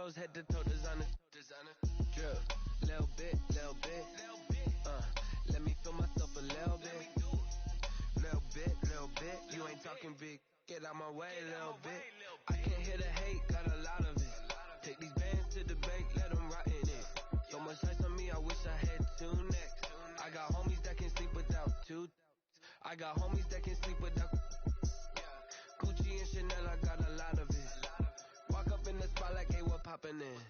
girls head to toe designer. Drip, little bit. Let me feel myself a little bit. Little bit. You ain't talking big. Get out my way, little bit. I can't hear the hate, got a lot of it. Take these bands to the bank, let them rot in it. So much ice on me, I wish I had two necks. I got homies that can sleep without two. I got homies that can sleep without Gucci and Chanel, I got a lot of it. Walk up in the spot like, hey, what poppin' in?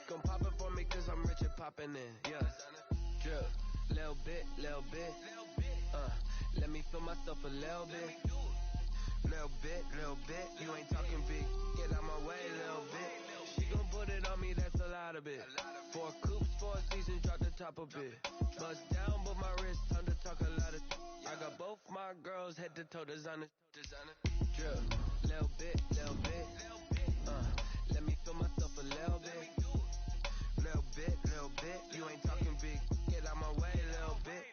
Gon' pop it for me cause I'm rich and poppin' in, yeah. Drip, little bit. Let me feel myself a little bit. Little bit. You ain't talking big. Get out my way, little bit. She gon' put it on me, that's a lot of it. 4 coops, 4 seasons, drop the top a bit. Bust down, but my wrist, time to talk a lot of. I got both my girls head to toe designer. Drip, little bit. Let me feel myself a little bit. Little bit. You ain't talking big. Get out my way, little bit.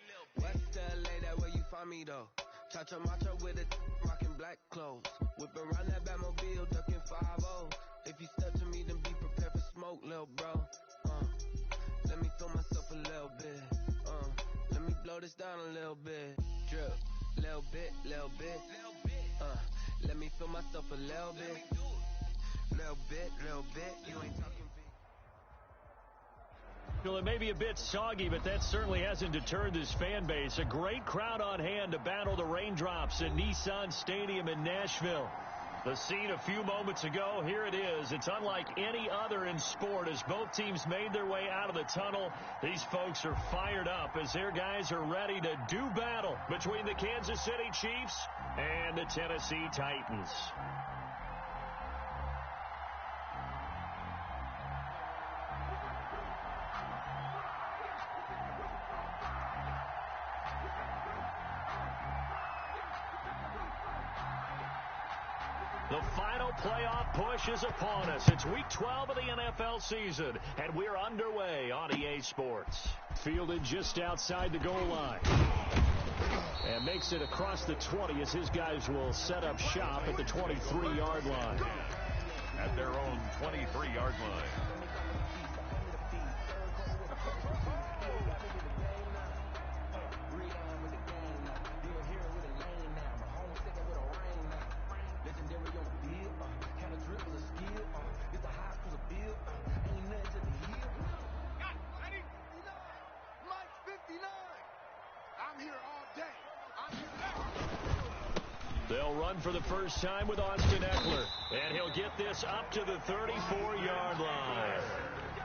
West LA, that where you find me though. Cha-cha matcha with it, rockin' black clothes. Whip around that Batmobile, ducking 5-0. If you step to me, then be prepared for smoke, lil' bro. Let me feel myself a little bit. Let me blow this down a little bit. Drip, little bit. Let me feel myself a little bit. Little bit. You ain't talking. Well, it may be a bit soggy, but that certainly hasn't deterred this fan base. A great crowd on hand to battle the raindrops at Nissan Stadium in Nashville. The scene a few moments ago, here it is. It's unlike any other in sport as both teams made their way out of the tunnel. These folks are fired up as their guys are ready to do battle between the Kansas City Chiefs and the Tennessee Titans. The final playoff push is upon us. It's week 12 of the NFL season, and we're underway on EA Sports. Fielded just outside the goal line. And makes it across the 20 as his guys will set up shop at the 23-yard line. At their own 23-yard line. They'll run for the first time with Austin Ekeler, and he'll get this up to the 34-yard line.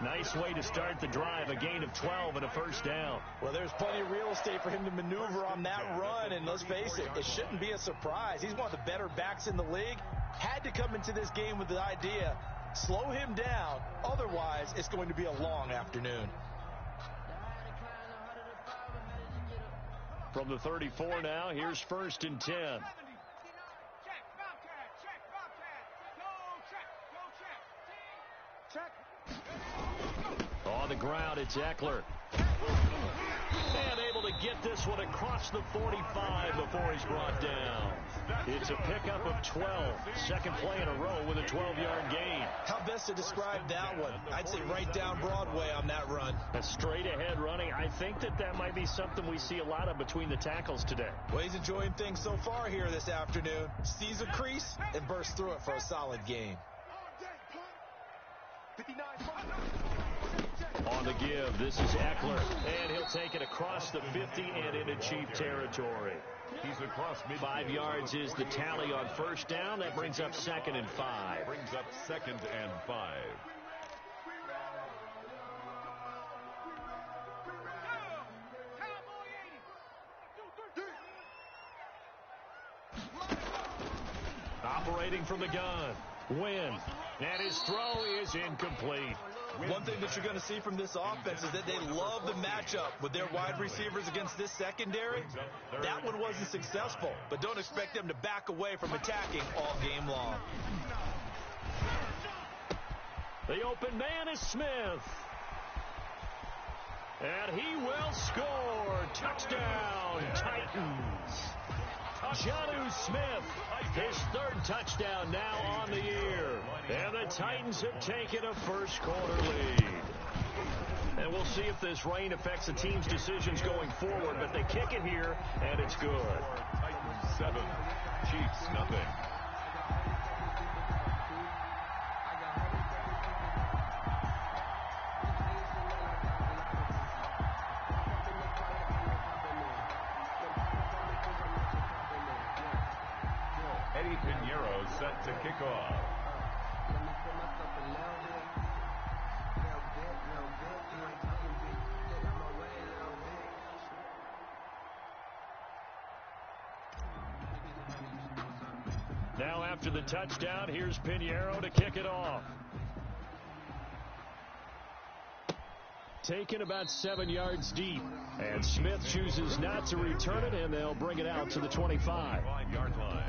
Nice way to start the drive, a gain of 12 and a first down. Well, there's plenty of real estate for him to maneuver on that run, and let's face it, it shouldn't be a surprise. He's one of the better backs in the league. Had to come into this game with the idea, slow him down, otherwise it's going to be a long afternoon. From the 34 now, here's 1st and 10. On the ground, it's Ekeler. And able to get this one across the 45 before he's brought down. It's a pickup of 12. Second play in a row with a 12-yard gain. How best to describe that one? I'd say right down Broadway on that run. A straight-ahead running. I think that might be something we see a lot of between the tackles today. Well, he's enjoying things so far here this afternoon. Sees a crease and bursts through it for a solid gain. On the give, this is Ekeler, and he'll take it across the 50 and into Chief territory. He's across midfield. 5 yards is the tally on first down. That brings up 2nd and 5. Brings up 2nd and 5. Operating from the gun, Wynn, and his throw is incomplete. One thing that you're going to see from this offense is that they love the matchup with their wide receivers against this secondary. That one wasn't successful, but don't expect them to back away from attacking all game long. The open man is Smith. And he will score. Touchdown, Titans. Jonnu Smith, his third touchdown now on the year. And the Titans have taken a first-quarter lead. And we'll see if this rain affects the team's decisions going forward, but they kick it here, and it's good. Titans 7, Chiefs nothing. Eddie Pinheiro set to kick off. Now after the touchdown, here's Pinheiro to kick it off. Taken about 7 yards deep. And Smith chooses not to return it, and they'll bring it out to the 25. 5-yard line.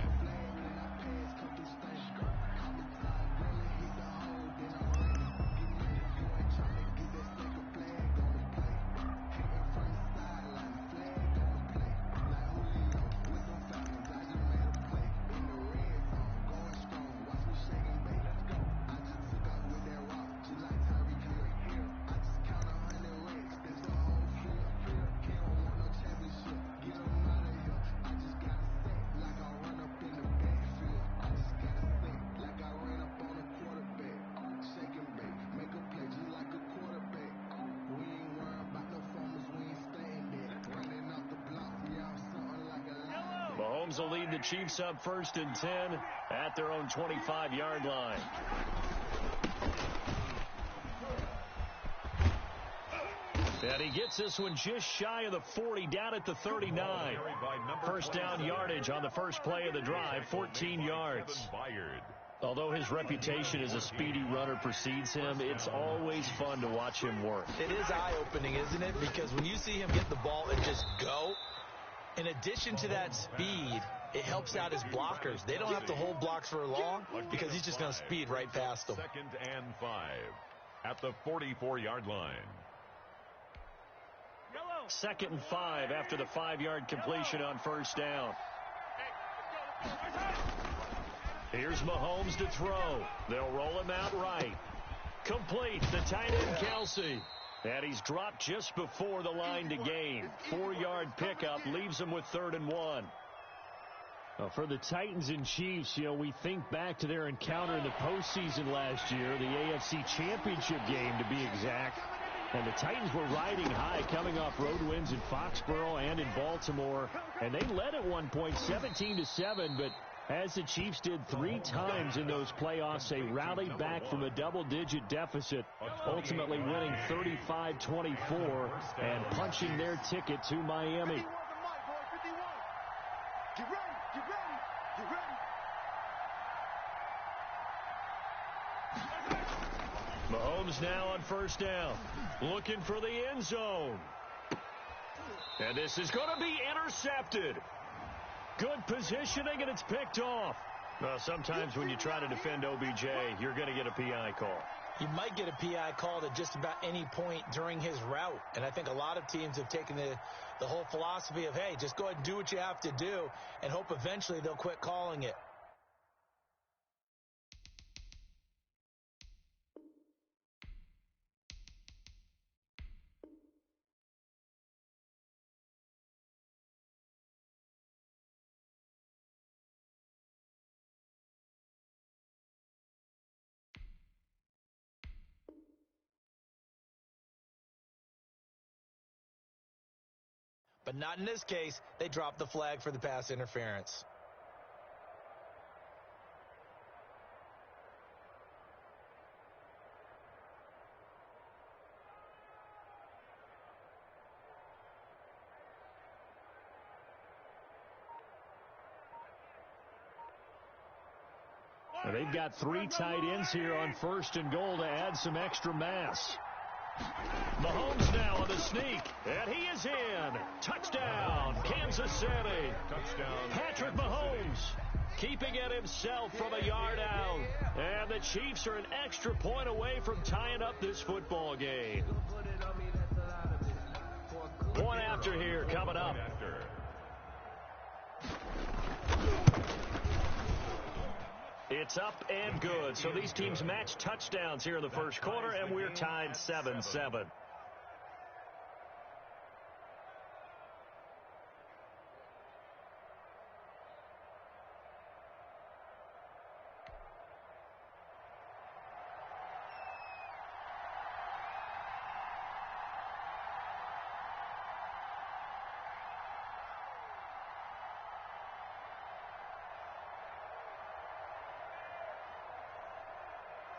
Mahomes will lead the Chiefs up 1st and 10 at their own 25-yard line. And he gets this one just shy of the 40, down at the 39. First down yardage on the first play of the drive, 14 yards. Although his reputation as a speedy runner precedes him, it's always fun to watch him work. It is eye-opening, isn't it? Because when you see him get the ball and just go, in addition to that speed, it helps out his blockers. They don't have to hold blocks for long because he's just going to speed right past them. 2nd and 5 at the 44-yard line. 2nd and 5 after the 5-yard completion on first down. Here's Mahomes to throw. They'll roll him out right. Complete. The tight end, Kelsey. And he's dropped just before the line to gain. 4-yard pickup leaves him with 3rd and 1. Well, for the Titans and Chiefs, we think back to their encounter in the postseason last year, the AFC Championship game to be exact. And the Titans were riding high, coming off road wins in Foxborough and in Baltimore. And they led at one point 17-7, but as the Chiefs did 3 times in those playoffs, they rallied back from a double-digit deficit, ultimately winning 35-24 and punching their ticket to Miami. Mahomes now on first down, looking for the end zone. And this is going to be intercepted. Good positioning, and it's picked off. Well, sometimes when you try to defend OBJ, you're going to get a PI call. You might get a PI called at just about any point during his route. And I think a lot of teams have taken the whole philosophy of, hey, just go ahead and do what you have to do and hope eventually they'll quit calling it. But not in this case. They dropped the flag for the pass interference. Now they've got 3 tight ends here on 1st and goal to add some extra mass. Mahomes now on the sneak, and he is in. Touchdown, Kansas City. Touchdown, Patrick Mahomes keeping it himself from a yard out. And the Chiefs are an extra point away from tying up this football game. Point after here coming up. It's up and good. So these teams match touchdowns here in the first quarter, and we're tied 7-7.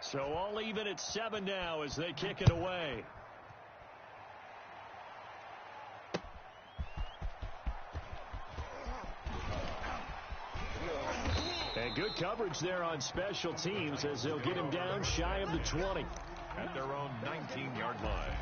So all even at 7 now as they kick it away. And good coverage there on special teams as they'll get him down shy of the 20. At their own 19-yard line.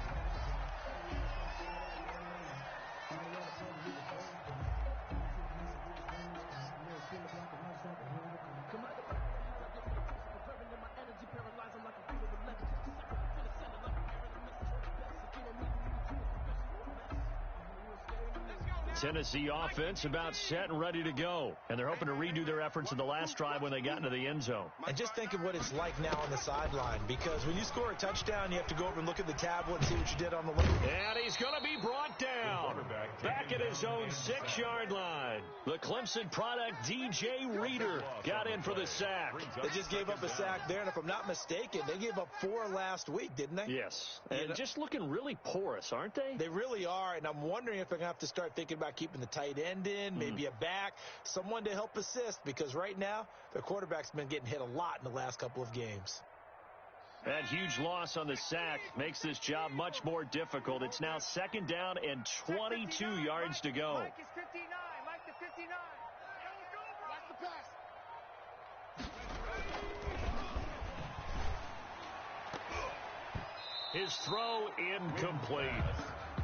Tennessee offense about set and ready to go. And they're hoping to redo their efforts in the last drive when they got into the end zone. And just think of what it's like now on the sideline, because when you score a touchdown, you have to go over and look at the tablet and see what you did on the line. And he's going to be brought down back at his own 6-yard line. The Clemson product, DJ Reader, got in for the sack. They just gave up a sack there, and if I'm not mistaken, they gave up 4 last week, didn't they? Yes. And just looking really porous, aren't they? They really are, and I'm wondering if they're going to have to start thinking about keeping the tight end in, maybe a back, someone to help assist, because right now their quarterback's been getting hit a lot in the last couple of games. That huge loss on the sack makes this job much more difficult. It's now 2nd down and 22 yards to go. Mike is 59. Mike to 59. Watch the pass. His throw incomplete.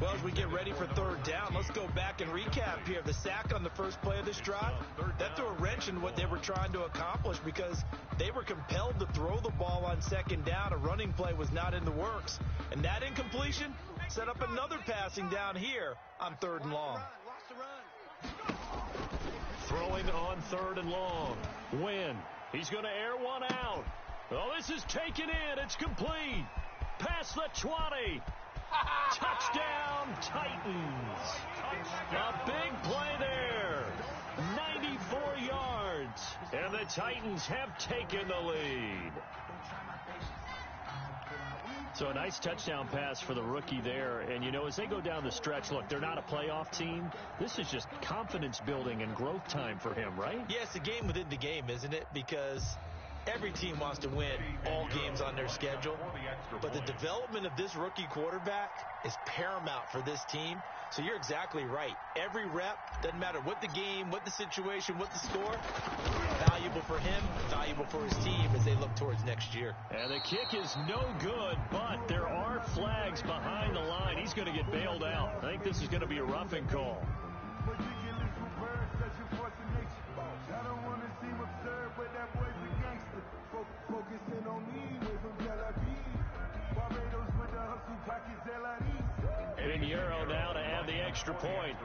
Well, as we get ready for 3rd down, let's go back and recap here. The sack on the first play of this drive, that threw a wrench in what they were trying to accomplish, because they were compelled to throw the ball on 2nd down. A running play was not in the works. And that incompletion set up another passing down here on 3rd and long. Throwing on 3rd and long. Wynn. He's going to air one out. Oh, this is taken in. It's complete. Past the 20. Touchdown, Titans. A big play there. 94 yards. And the Titans have taken the lead. So a nice touchdown pass for the rookie there. And, you know, as they go down the stretch, look, they're not a playoff team. This is just confidence building and growth time for him, right? Yeah, it's a game within the game, isn't it? Because every team wants to win all games on their schedule, but the development of this rookie quarterback is paramount for this team. So you're exactly right. Every rep, doesn't matter what the game, what the situation, what the score, valuable for him, valuable for his team as they look towards next year. And the kick is no good, but there are flags behind the line. He's going to get bailed out. I think this is going to be a roughing call. Pinheiro now to add the extra point.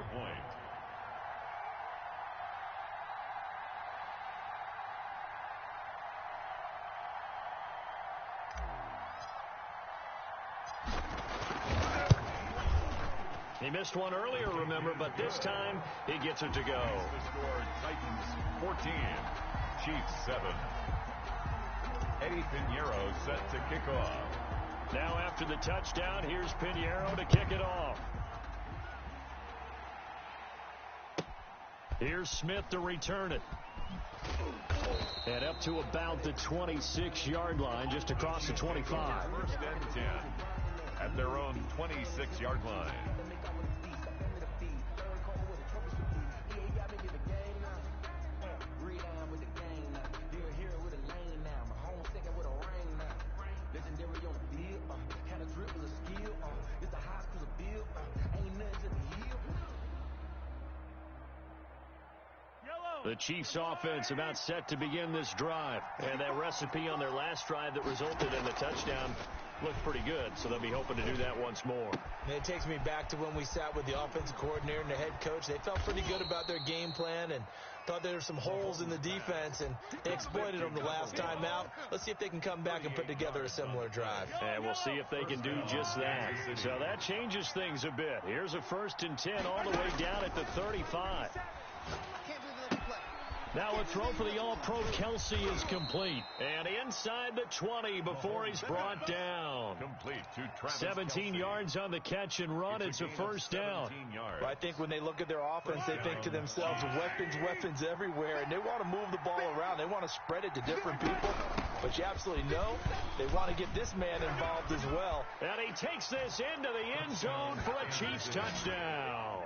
He missed one earlier, remember, but this time he gets it to go. The score, Titans 14, Chiefs 7. Eddie Pinheiro set to kick off. Now after the touchdown, here's Pinheiro to kick it off. Here's Smith to return it. And up to about the 26-yard line, just across the 25. 1st and 10 at their own 26-yard line. The Chiefs offense about set to begin this drive. And that recipe on their last drive that resulted in the touchdown looked pretty good. So they'll be hoping to do that once more. And it takes me back to when we sat with the offensive coordinator and the head coach. They felt pretty good about their game plan, and Thought there were some holes in the defense, and they exploited them the last time out. Let's see if they can come back and put together a similar drive. And we'll see if they can do just that. So that changes things a bit. Here's a 1st and 10 all the way down at the 35. Now a throw for the All-Pro Kelsey is complete. And inside the 20 before he's brought down. Complete to Travis 17 Kelce. yards on the catch and run. It's a 1st down. Well, I think when they look at their offense, they think to themselves, weapons everywhere, and they want to move the ball around. They want to spread it to different people. But you absolutely know they want to get this man involved as well. And he takes this into the end zone for a Chiefs touchdown.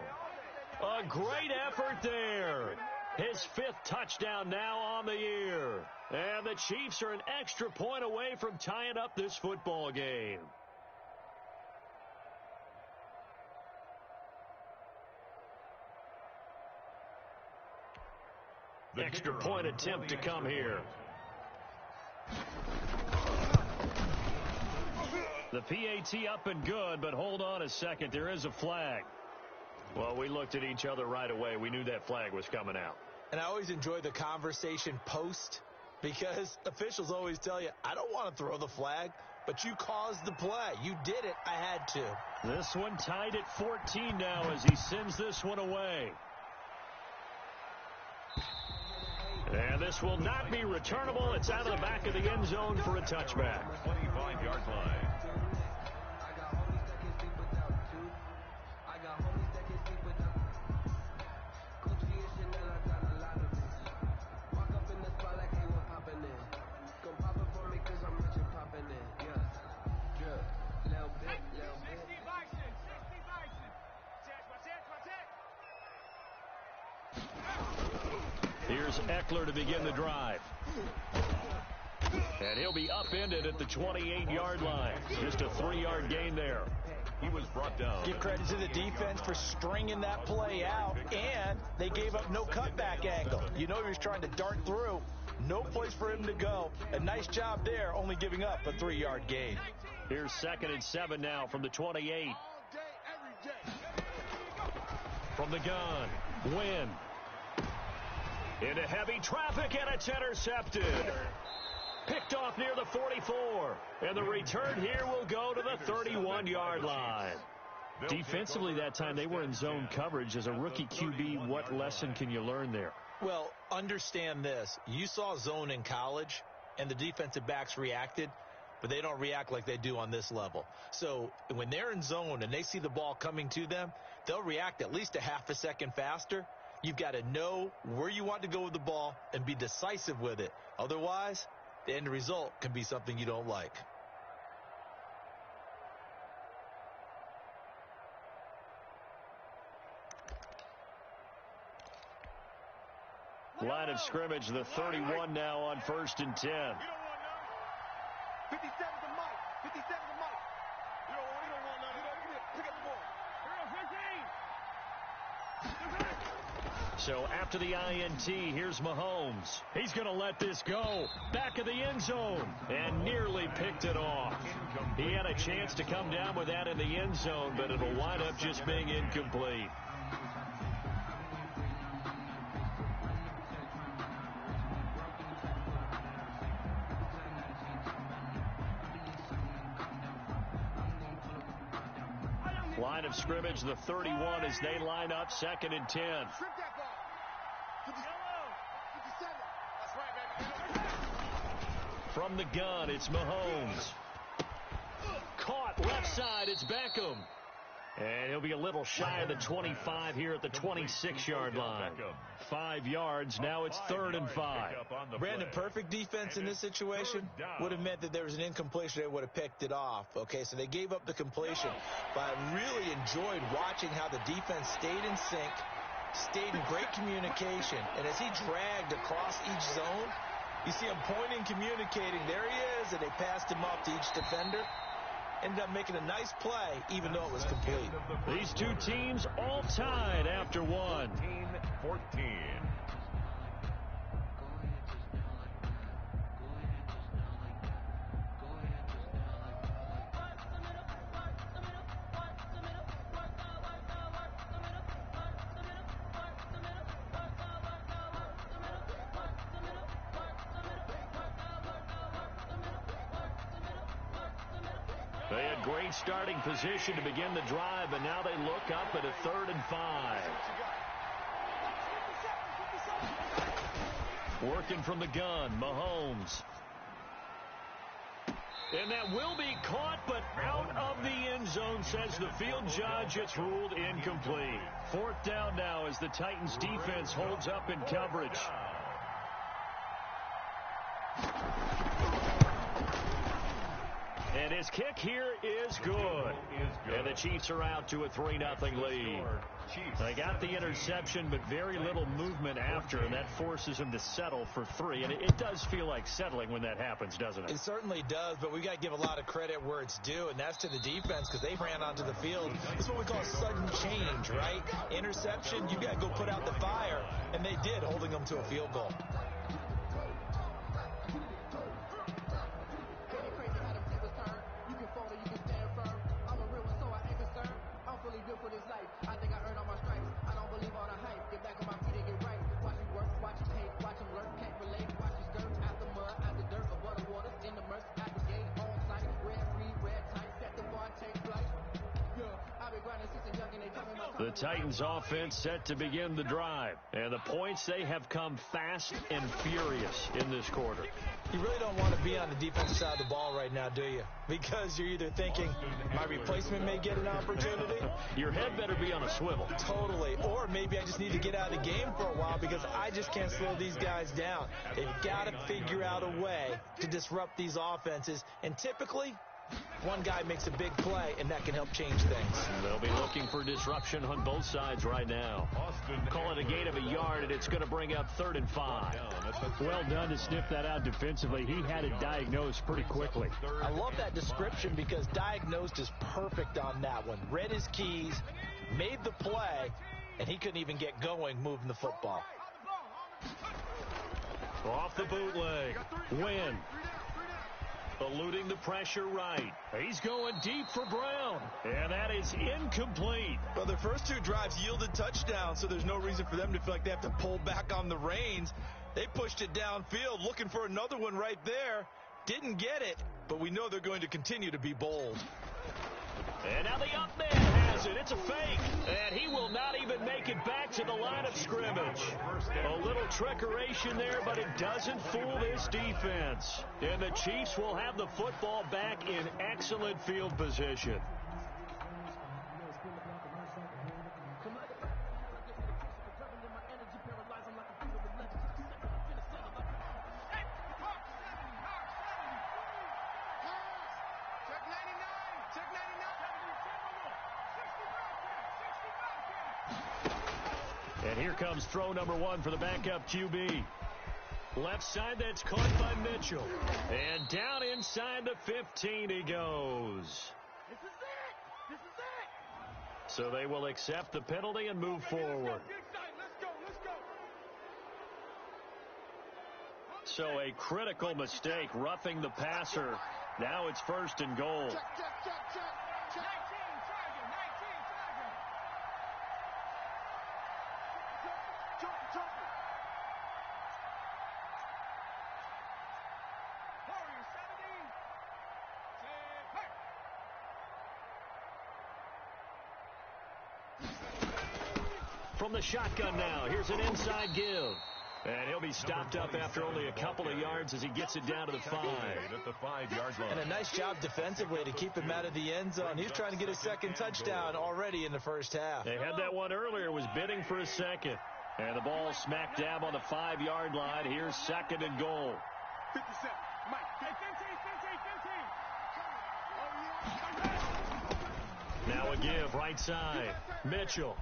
A great effort there. His 5th touchdown now on the year. And the Chiefs are an extra point away from tying up this football game. Extra point attempt to come here. The PAT up and good, but hold on a second. There is a flag. Well, we looked at each other right away. We knew that flag was coming out. And I always enjoy the conversation post because officials always tell you, I don't want to throw the flag, but you caused the play. You did it. I had to. This one tied at 14 now as he sends this one away. And this will not be returnable. It's out of the back of the end zone for a touchback. 25-yard line. Here's Eckler to begin the drive. And he'll be upended at the 28-yard line. Just a 3-yard gain there. He was brought down. Give credit to the defense for stringing that play out, and they gave up no cutback angle. You know he was trying to dart through. No place for him to go. A nice job there, only giving up a 3-yard gain. Here's 2nd and 7 now from the 28. From the gun, Wynn. Into heavy traffic, and it's intercepted. Picked off near the 44. And the return here will go to the 31-yard line. Defensively that time, they were in zone coverage. As a rookie QB, what lesson can you learn there? Well, understand this. You saw zone in college, and the defensive backs reacted, but they don't react like they do on this level. So when they're in zone and they see the ball coming to them, they'll react at least a half a second faster. You've got to know where you want to go with the ball and be decisive with it. Otherwise, the end result can be something you don't like. Line of scrimmage, the 31 now on 1st and 10. 57 to Mike. 57 to Mike. You don't want none. Pick up the ball. So after the INT, here's Mahomes. He's going to let this go. Back of the end zone. And nearly picked it off. He had a chance to come down with that in the end zone, but it'll wind up just being incomplete. Line of scrimmage, the 31 as they line up 2nd and 10. Strip that ball. 57. That's right, baby. From the gun, it's Mahomes. Caught left side, it's Beckham. And he'll be a little shy of the 25 here at the 26-yard line. 5 yards, now it's 3rd and 5. Brandon, perfect defense in this situation would have meant that there was an incompletion. They would have picked it off. Okay, so they gave up the completion. But I really enjoyed watching how the defense stayed in sync, stayed in great communication. And as he dragged across each zone, you see him pointing, communicating. There he is, and they passed him off to each defender. Ended up making a nice play, even though it was complete. These two teams all tied after one. 14. They had great starting position to begin the drive, and now they look up at a 3rd and 5. Working from the gun, Mahomes. And that will be caught, but out of the end zone, says the field judge. It's ruled incomplete. 4th down now as the Titans defense holds up in coverage. And his kick here is good. And the Chiefs are out to a 3-0 lead. They got the interception, but very little movement after, and that forces them to settle for 3. And it does feel like settling when that happens, doesn't it? It certainly does, but we've got to give a lot of credit where it's due, and that's to the defense because they ran onto the field. It's what we call a sudden change, right? Interception, you got to go put out the fire, and they did, holding them to a field goal. For this life, I think I earned all my stripes. I don't believe all the hype. Get back on my feet and get right. Watch me work, watch it hate, watch him lurk, can't relate. Watch his dirt, out the mud, out the dirt, above the waters, in the murk, out the gate, on site, red free, red tight, set the bar, take flight. Yeah, I've been grinding since a young and they tell me my The Titans offense set to begin the drive. And the points, they have come fast and furious in this quarter. You really don't want to be on the defensive side of the ball right now, do you? Because you're either thinking, my replacement may get an opportunity. Your head better be on a swivel. Totally. Or maybe I just need to get out of the game for a while because I just can't slow these guys down. They've got to figure out a way to disrupt these offenses. And typically, one guy makes a big play, and that can help change things. They'll be looking for disruption on both sides right now. Call it a gain of a yard, and it's going to bring up 3rd and 5. Well done to sniff that out defensively. He had it diagnosed pretty quickly. I love that description because diagnosed is perfect on that one. Read his keys, made the play, and he couldn't even get going moving the football. Off the bootleg. Win. Eluding the pressure right. He's going deep for Brown. And that is incomplete. Well, their first 2 drives yielded touchdowns, so there's no reason for them to feel like they have to pull back on the reins. They pushed it downfield, looking for another one right there. Didn't get it, but we know they're going to continue to be bold. And now the up man has it. It's a fake. And he will not even make it back to the line of scrimmage. A little trickeration there, but it doesn't fool this defense. And the Chiefs will have the football back in excellent field position. And here comes throw number 1 for the backup QB. Left side, that's caught by Mitchell. And down inside the 15 he goes. This is it! This is it! So they will accept the penalty and move forward. So a critical mistake, roughing the passer. Now it's 1st and goal. Check. From the shotgun now, here's an inside give. And he'll be stopped up after only a couple of yards as he gets it down to the 5. At the 5-yard line. And a nice job defensively to keep him out of the end zone. He's trying to get a second touchdown already in the first half. They had that one earlier, was bidding for a second. And the ball smack dab on the 5-yard line. Here's 2nd and goal. 57. Mike. 15. Now a give, right side. Mitchell.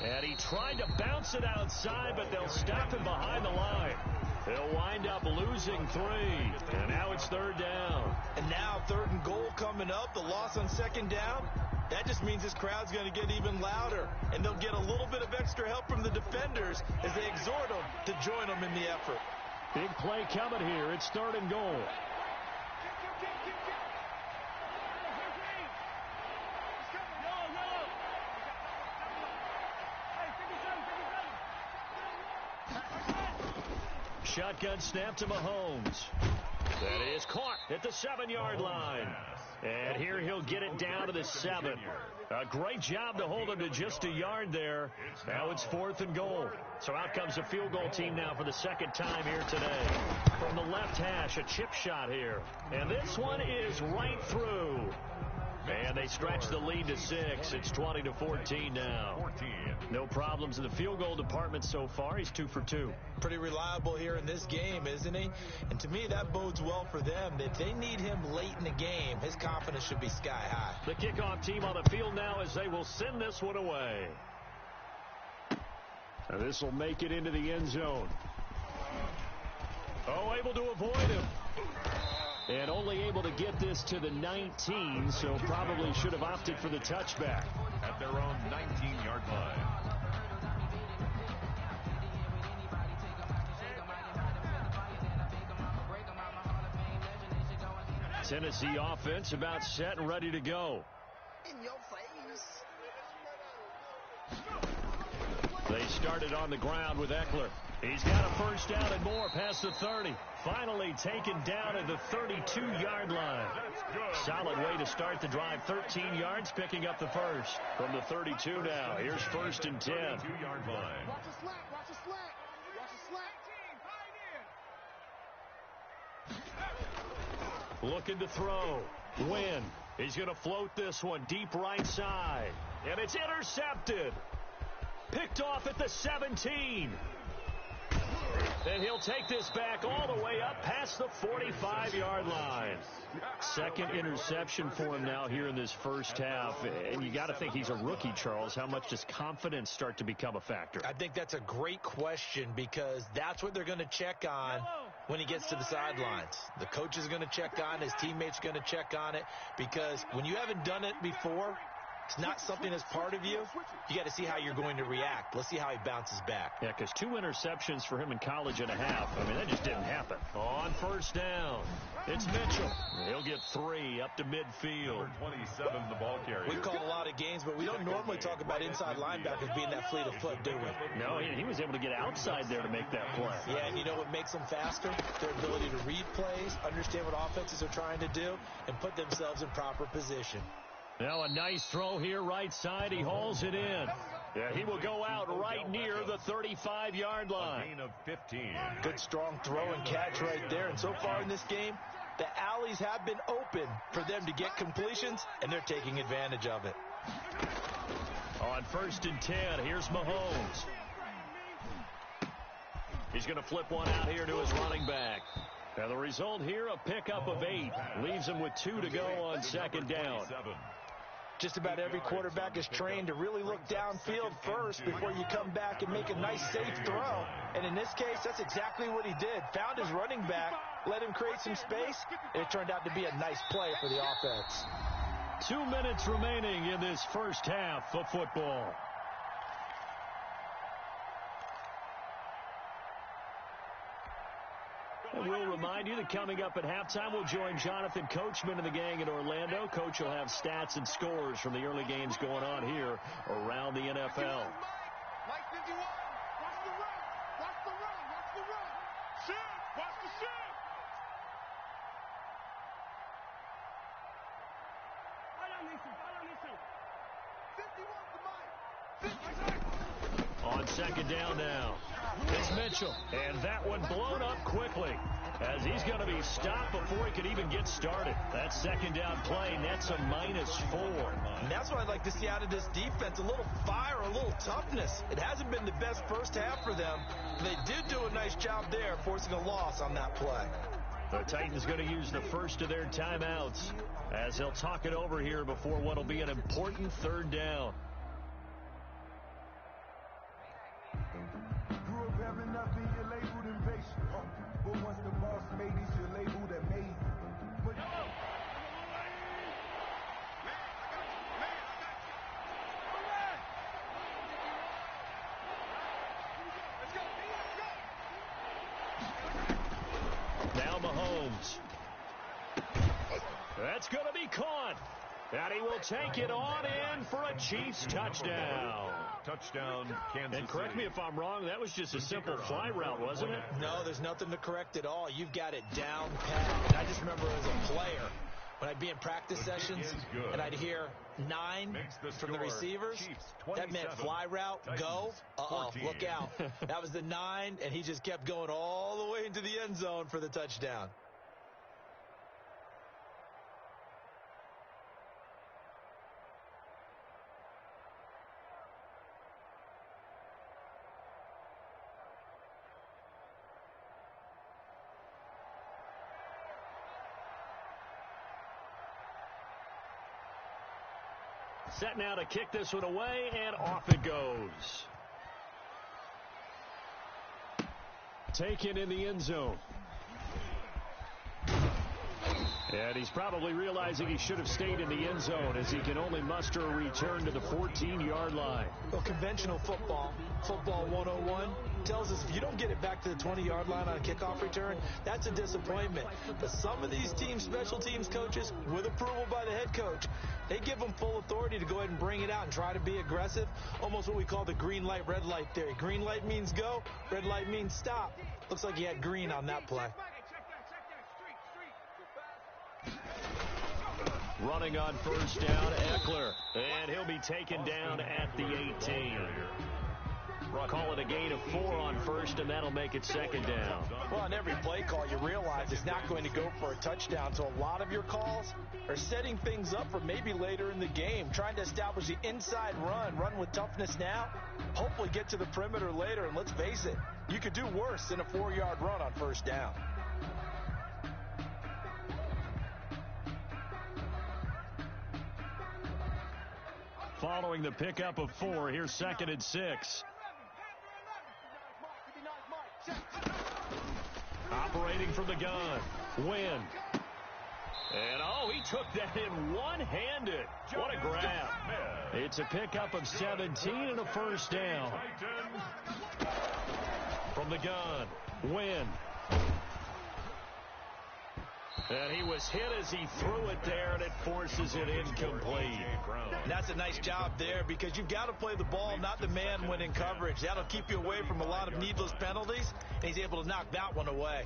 And he tried to bounce it outside, but they'll stop him behind the line. They'll wind up losing 3. And now it's 3rd down. And now 3rd and goal coming up. The loss on 2nd down. That just means this crowd's going to get even louder. And they'll get a little bit of extra help from the defenders as they exhort them to join them in the effort. Big play coming here. It's 3rd and goal. Shotgun snap to Mahomes. That is caught at the 7-yard line. And here he'll get it down to the 7. A great job to hold him to just a yard there. Now it's 4th and goal. So out comes the field goal team now for the second time here today. From the left hash, a chip shot here. And this one is right through. And they stretch the lead to 6. It's 20-14 now. No problems in the field goal department so far. He's 2 for 2. Pretty reliable here in this game, isn't he? And to me, that bodes well for them. If they need him late in the game, his confidence should be sky high. The kickoff team on the field now as they will send this one away. And this will make it into the end zone. Oh, able to avoid him. And only able to get this to the 19, so probably should have opted for the touchback. At their own 19-yard line. Tennessee offense about set and ready to go. In your face. They started on the ground with Eckler. He's got a first down and more past the 30. Finally taken down at the 32-yard line. Solid way to start the drive. 13 yards, picking up the first. From the 32 now. Here's 1st and 10. 2-yard line. Watch the slack. Watch the slack. Watch the slack. Looking to throw. Wynn. He's going to float this one deep right side. And it's intercepted. Picked off at the 17. And he'll take this back all the way up past the 45-yard line. Second interception for him now here in this first half. And you got to think he's a rookie, Charles. How much does confidence start to become a factor? I think that's a great question because that's what they're going to check on when he gets to the sidelines. The coach is going to check on, his teammates are going to check on it because when you haven't done it before, it's not something that's part of you. You got to see how you're going to react. Let's see how he bounces back. Yeah, because 2 interceptions for him in college and a half. I mean, that just didn't happen. On first down, it's Mitchell. He'll get 3 up to midfield. Number 27, the ball carrier. We've called a lot of games, but we don't normally talk about inside linebackers being that fleet of foot, do we? No, he was able to get outside there to make that play. Yeah, and you know what makes them faster? Their ability to read plays, understand what offenses are trying to do, and put themselves in proper position. Now a nice throw here right side. He hauls it in. Yeah, he will go out right near the 35-yard line. A gain of 15. Good strong throw and catch right there. And so far in this game, the alleys have been open for them to get completions, and they're taking advantage of it. On 1st and 10, here's Mahomes. He's going to flip one out here to his running back. Now the result here, a pickup of 8. Leaves him with 2 to go on 2nd down. Just about every quarterback is trained to really look downfield first before you come back and make a nice, safe throw. And in this case, that's exactly what he did. Found his running back, let him create some space, and it turned out to be a nice play for the offense. 2 minutes remaining in this first half of football. We'll remind you that coming up at halftime, we'll join Jonathan Coachman and the gang in Orlando. Coach will have stats and scores from the early games going on here around the NFL. Mike 51. Watch the run. Watch the run. Watch the run. Shoot. Watch the shoot. On 2nd down now, it's Mitchell. And that one blown up quickly as he's going to be stopped before he could even get started. That 2nd down play nets a -4. And that's what I'd like to see out of this defense, a little fire, a little toughness. It hasn't been the best first half for them. They did do a nice job there, forcing a loss on that play. The Titans going to use the first of their timeouts as they'll talk it over here before what will be an important 3rd down. Grew up having nothing, you're labeled invasive. But once the boss made it, you're labeled amazing. But Now Mahomes. That's going to be caught. And he will take it on in for a Chiefs touchdown. Touchdown, Kansas City. And correct me if I'm wrong, that was just a simple fly route, wasn't it? No, there's nothing to correct at all. You've got it down pat. And I just remember as a player, when I'd be in practice sessions and I'd hear 9 from the receivers, that meant fly route, go, look out. That was the 9, and he just kept going all the way into the end zone for the touchdown. Set now to kick this one away, and off it goes. Taken in the end zone. And he's probably realizing he should have stayed in the end zone as he can only muster a return to the 14-yard line. Well, conventional football 101, tells us if you don't get it back to the 20-yard line on a kickoff return, that's a disappointment. But some of these teams, special teams coaches, with approval by the head coach, they give them full authority to go ahead and bring it out and try to be aggressive, almost what we call the green light, red light theory. Green light means go, red light means stop. Looks like he had green on that play. Running on first down, Eckler. And he'll be taken down at the 18. Call it a gain of 4 on first, and that'll make it second down. Well, on every play call, you realize it's not going to go for a touchdown. So a lot of your calls are setting things up for maybe later in the game, trying to establish the inside run with toughness now, hopefully get to the perimeter later. And let's face it, you could do worse than a 4-yard run on first down. Following the pickup of 4, here's 2nd and 6. Operating from the gun. Wynn. And, he took that in one-handed. What a grab. It's a pickup of 17 and a first down. From the gun. Wynn. And he was hit as he threw it there, and it forces it incomplete. And that's a nice job there because you've got to play the ball, not the man when in coverage. That'll keep you away from a lot of needless penalties, and he's able to knock that one away.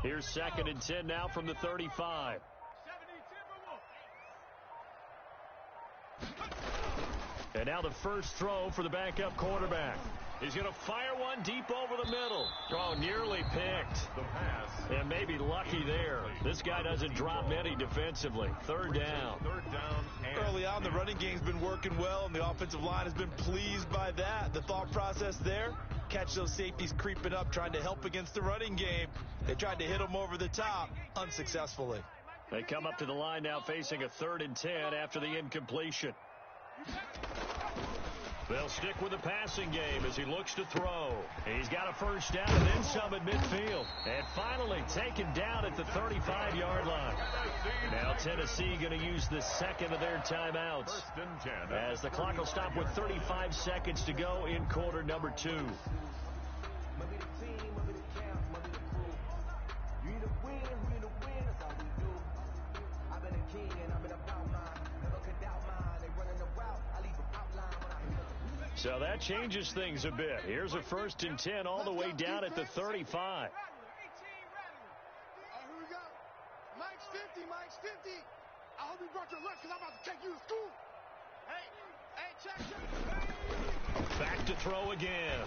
Here's 2nd and 10 now from the 35. And now the first throw for the backup quarterback. He's going to fire one deep over the middle. Oh, nearly picked. The pass. And maybe lucky there. This guy doesn't drop many defensively. 3rd down. 3rd down. Early on, the running game's been working well, and the offensive line has been pleased by that. The thought process there, catch those safeties creeping up, trying to help against the running game. They tried to hit them over the top, unsuccessfully. They come up to the line now facing a 3rd and 10 after the incompletion. They'll stick with the passing game as he looks to throw. He's got a first down and then some at midfield. And finally taken down at the 35-yard line. Now Tennessee going to use the second of their timeouts. 1st and 10. As the clock will stop with 35 seconds to go in quarter number 2. So that changes things a bit. Here's a 1st and 10 all the way down at the 35. Here we go. Mike's 50. I hope you brought your lunch because I'm about to take you to school. Hey, check. Back to throw again.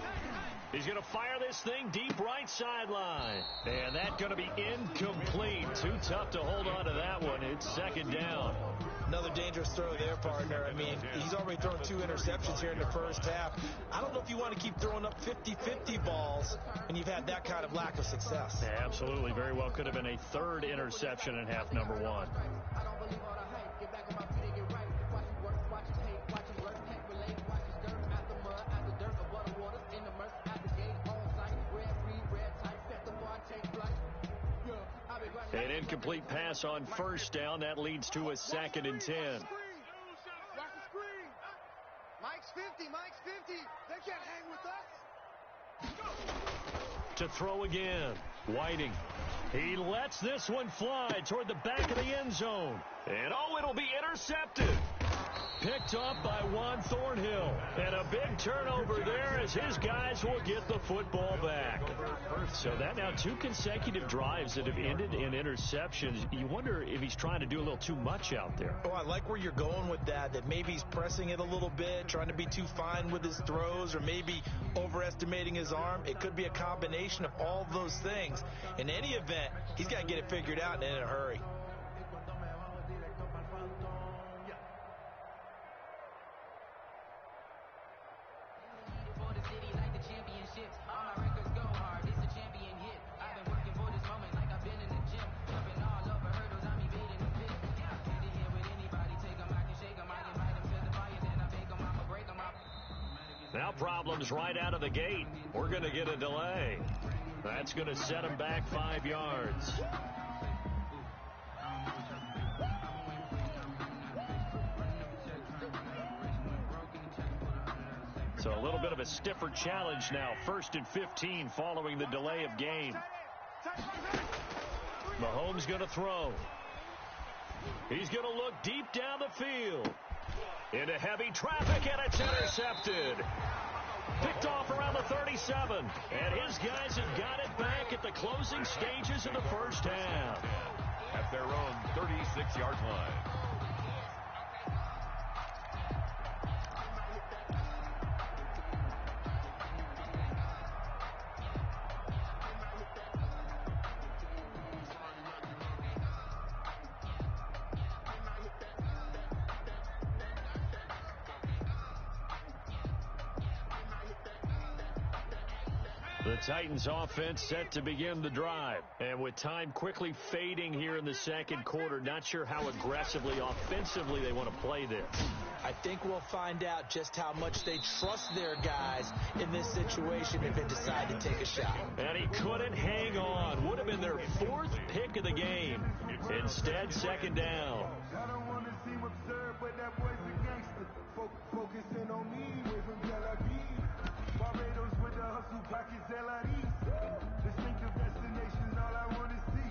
He's going to fire this thing deep right sideline. And that's going to be incomplete. Too tough to hold on to that one. It's 2nd down. Another dangerous throw there, partner. I mean, he's already thrown 2 interceptions here in the first half. I don't know if you want to keep throwing up 50-50 balls when you've had that kind of lack of success. Yeah, absolutely. Very well could have been a 3rd interception in half number 1. I don't believe all the hype. Get back on my feet and get right. Watch him work, watch him hate, watch him work, can't relate. Watch his dirt, out the mud, out the dirt, above the waters, in the murk, out the gate, on site. An incomplete pass on first down. That leads to a 2nd and 10. Watch the screen. Mike's 50. Mike's 50. They can't hang with us. To throw again. Whiting. He lets this one fly toward the back of the end zone. And it'll be intercepted. Picked up by Juan Thornhill. And a big turnover there as his guys will get the football back. So that now 2 consecutive drives that have ended in interceptions. You wonder if he's trying to do a little too much out there. Oh, I like where you're going with that maybe he's pressing it a little bit, trying to be too fine with his throws, or maybe overestimating his arm. It could be a combination of all those things. In any event, he's got to get it figured out and in a hurry. Now problems right out of the gate. We're going to get a delay. That's going to set him back 5 yards. So a little bit of a stiffer challenge now. 1st and 15 following the delay of game. Mahomes going to throw. He's going to look deep down the field. Into heavy traffic, and it's intercepted. Picked off around the 37. And his guys have got it back at the closing stages of the first half. At their own 36-yard line. The Titans offense set to begin the drive. And with time quickly fading here in the second quarter, not sure how aggressively, offensively they want to play this. I think we'll find out just how much they trust their guys in this situation if they decide to take a shot. And he couldn't hang on. Would have been their 4th pick of the game. Instead, 2nd down. I don't want to seem absurd, but that boy's a gangster. Focusing on me, way from Tel Aviv. Barbados with the hustle pockets, LIE. Distinctive destinations, all I want to see.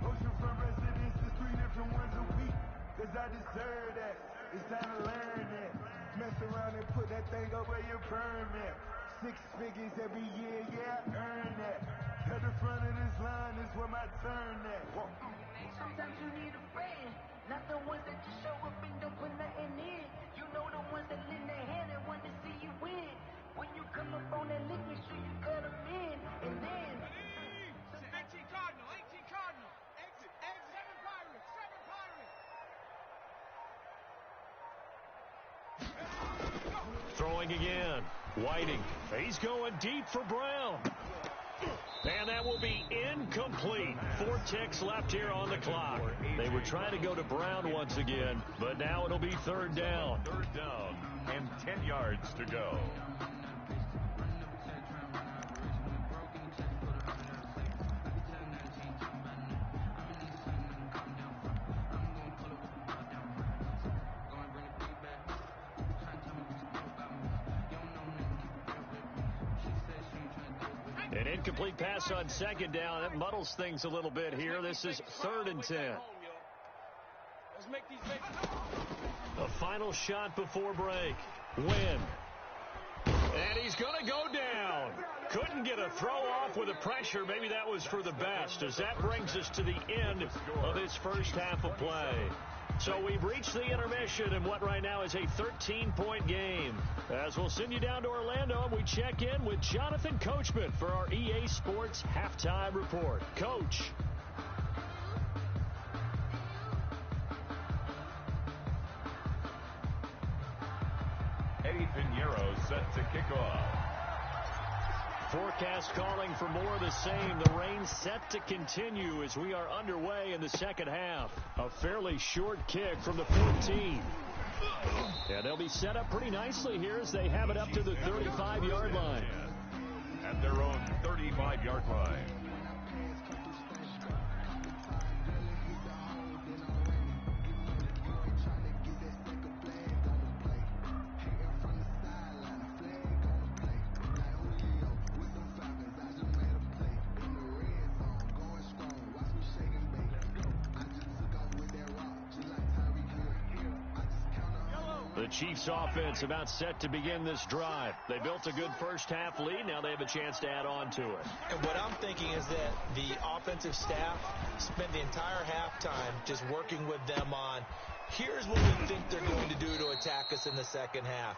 Oceanfront residences, 3 different ones a week. Cause I deserve that. It's time to learn that. Mess around and put that thing up where your permit. 6 figures every year, yeah, I earn that. At the front of this line is where my turn at. Whoa. Sometimes you need a friend, not the ones that just show up and don't put nothing in. You know the ones that lend their hand and want to see you win. When you come up on that lick, make sure you cut them in. And then 18 Cardinal, 18 Cardinal. Exit, 7 Pirates, 7 Pirates. Throwing again. Whiting. He's going deep for Brown. And that will be incomplete. 4 ticks left here on the clock. They were trying to go to Brown once again, but now it'll be 3rd down. 3rd down and 10 yards to go. An incomplete pass on 2nd down. That muddles things a little bit here. This is 3rd and 10. Let's make these A final shot before break. Win. And he's going to go down. Couldn't get a throw off with the pressure. Maybe that was for the best, as that brings us to the end of this first half of play. So we've reached the intermission in what right now is a 13-point game. As we'll send you down to Orlando, and we check in with Jonathan Coachman for our EA Sports Halftime Report. Coach. Eddie Pinheiro set to kick off. Forecast calling for more of the same. The rain set to continue as we are underway in the second half. A fairly short kick from the 14. And they'll be set up pretty nicely here as they have it up to the 35-yard line. At their own 35-yard line. Chiefs offense about set to begin this drive. They built a good first-half lead. Now they have a chance to add on to it. And what I'm thinking is that the offensive staff spent the entire halftime just working with them on, here's what we think they're going to do to attack us in the second half.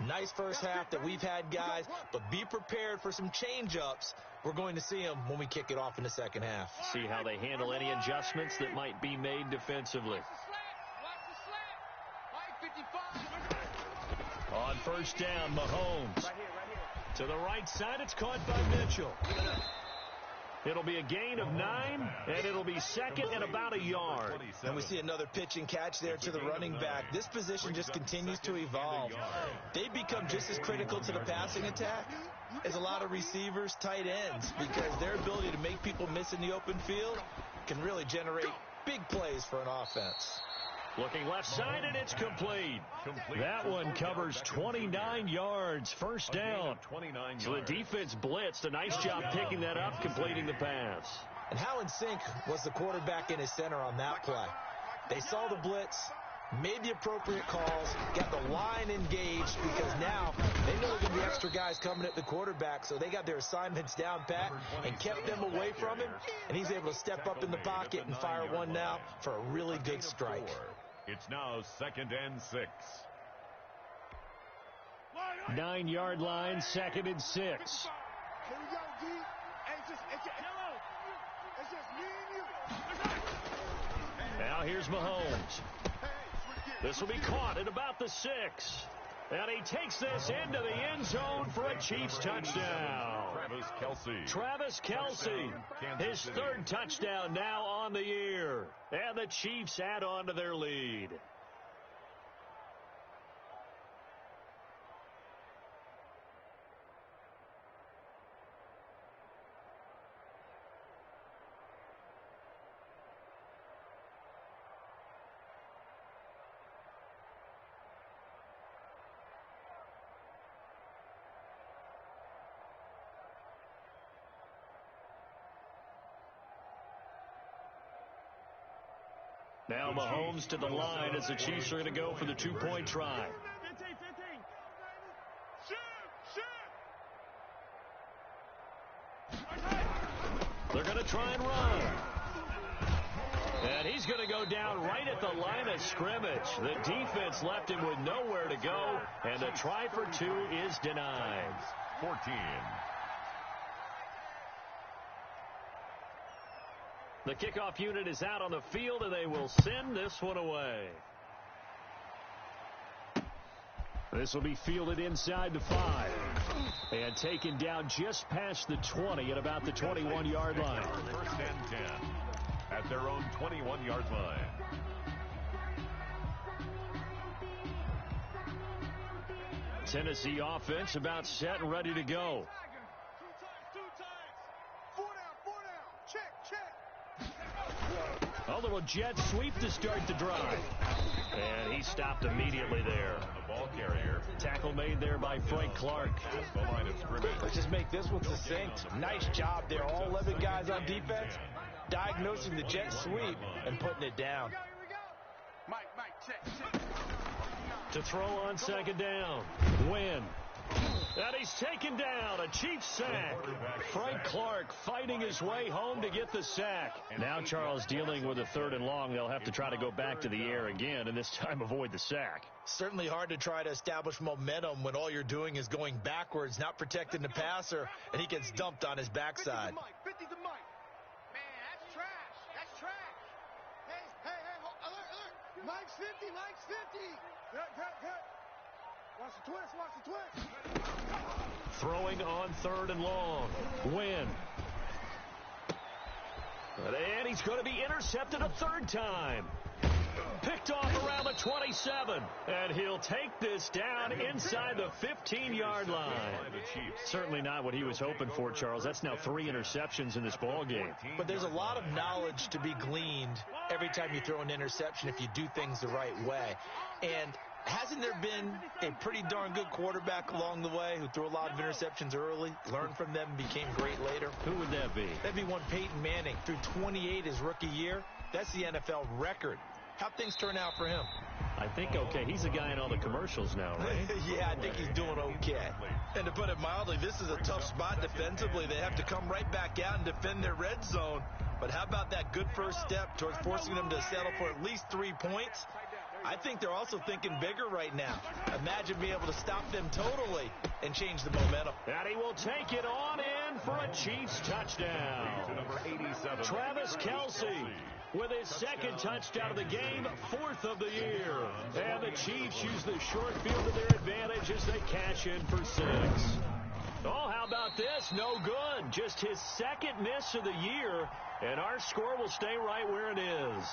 Nice first half that we've had, guys, but be prepared for some change-ups. We're going to see them when we kick it off in the second half. See how they handle any adjustments that might be made defensively. On first down, Mahomes. To the right side, it's caught by Mitchell. It'll be a gain of 9, and it'll be second and about a yard. And we see another pitch and catch there to the running back. This position just continues to evolve. They become just as critical to the passing attack as a lot of receivers, tight ends, because their ability to make people miss in the open field can really generate big plays for an offense. Looking left side, and it's complete. That one covers 29 yards, first down. So the defense blitzed. A nice job picking that up, completing the pass. And how in sync was the quarterback in his center on that play? They saw the blitz, made the appropriate calls, got the line engaged, because now they know there's going to be extra guys coming at the quarterback, so they got their assignments down pat and kept them away from him, and he's able to step up in the pocket and fire one now for a really good strike. It's now 2nd and 6. 9-yard line, 2nd and 6. Here we go, D. It's just me and you. Now here's Mahomes. This will be caught at about the 6. And he takes this into the end zone for a Chiefs touchdown. Travis Kelce, his 3rd touchdown now on the year. And the Chiefs add on to their lead. Now Mahomes to the line as the Chiefs are going to go for the 2-point try. They're going to try and run. And he's going to go down right at the line of scrimmage. The defense left him with nowhere to go, and the try for 2 is denied. 14. The kickoff unit is out on the field, and they will send this one away. This will be fielded inside the 5 and taken down just past the 20 at about the 21-yard line. 1st and 10 at their own 21-yard line. Tennessee offense about set and ready to go. A little jet sweep to start the drive. And he stopped immediately there. The ball carrier. Tackle made there by Frank Clark. The line of scrimmage. Let's just make this one succinct. Nice job there. All 11 guys on defense diagnosing the jet sweep and putting it down. Mike, check. To throw on 2nd down. Win. And he's taken down. A Chiefs sack. Frank Clark fighting his way home to get the sack. Now Charles dealing with a 3rd and long. They'll have to try to go back to the air again, and this time avoid the sack. Certainly hard to try to establish momentum when all you're doing is going backwards, not protecting the passer, and he gets dumped on his backside. 50 to Mike. Man, that's trash. That's trash. Hey, alert. Mike's 50. Good. Watch the twist. Throwing on 3rd and long. Win. And he's going to be intercepted a 3rd time. Picked off around the 27. And he'll take this down inside the 15-yard line. Certainly not what he was hoping for, Charles. That's now 3 interceptions in this ball game. But there's a lot of knowledge to be gleaned every time you throw an interception if you do things the right way. And hasn't there been a pretty darn good quarterback along the way who threw a lot of interceptions early, learned from them, and became great later? Who would that be? That'd be one Peyton Manning. Threw 28 his rookie year. That's the NFL record. How'd things turn out for him? I think okay. He's a guy in all the commercials now, right? Yeah, I think he's doing okay. And to put it mildly, this is a tough spot defensively. They have to come right back out and defend their red zone. But how about that good first step towards forcing them to settle for at least 3 points? I think they're also thinking bigger right now. Imagine being able to stop them totally and change the momentum. And he will take it on in for a Chiefs touchdown. Number 87, Travis Kelce with his second touchdown of the game, 4th of the year. And the Chiefs use the short field to their advantage as they cash in for 6. Oh, how about this? No good. Just his second miss of the year, and our score will stay right where it is.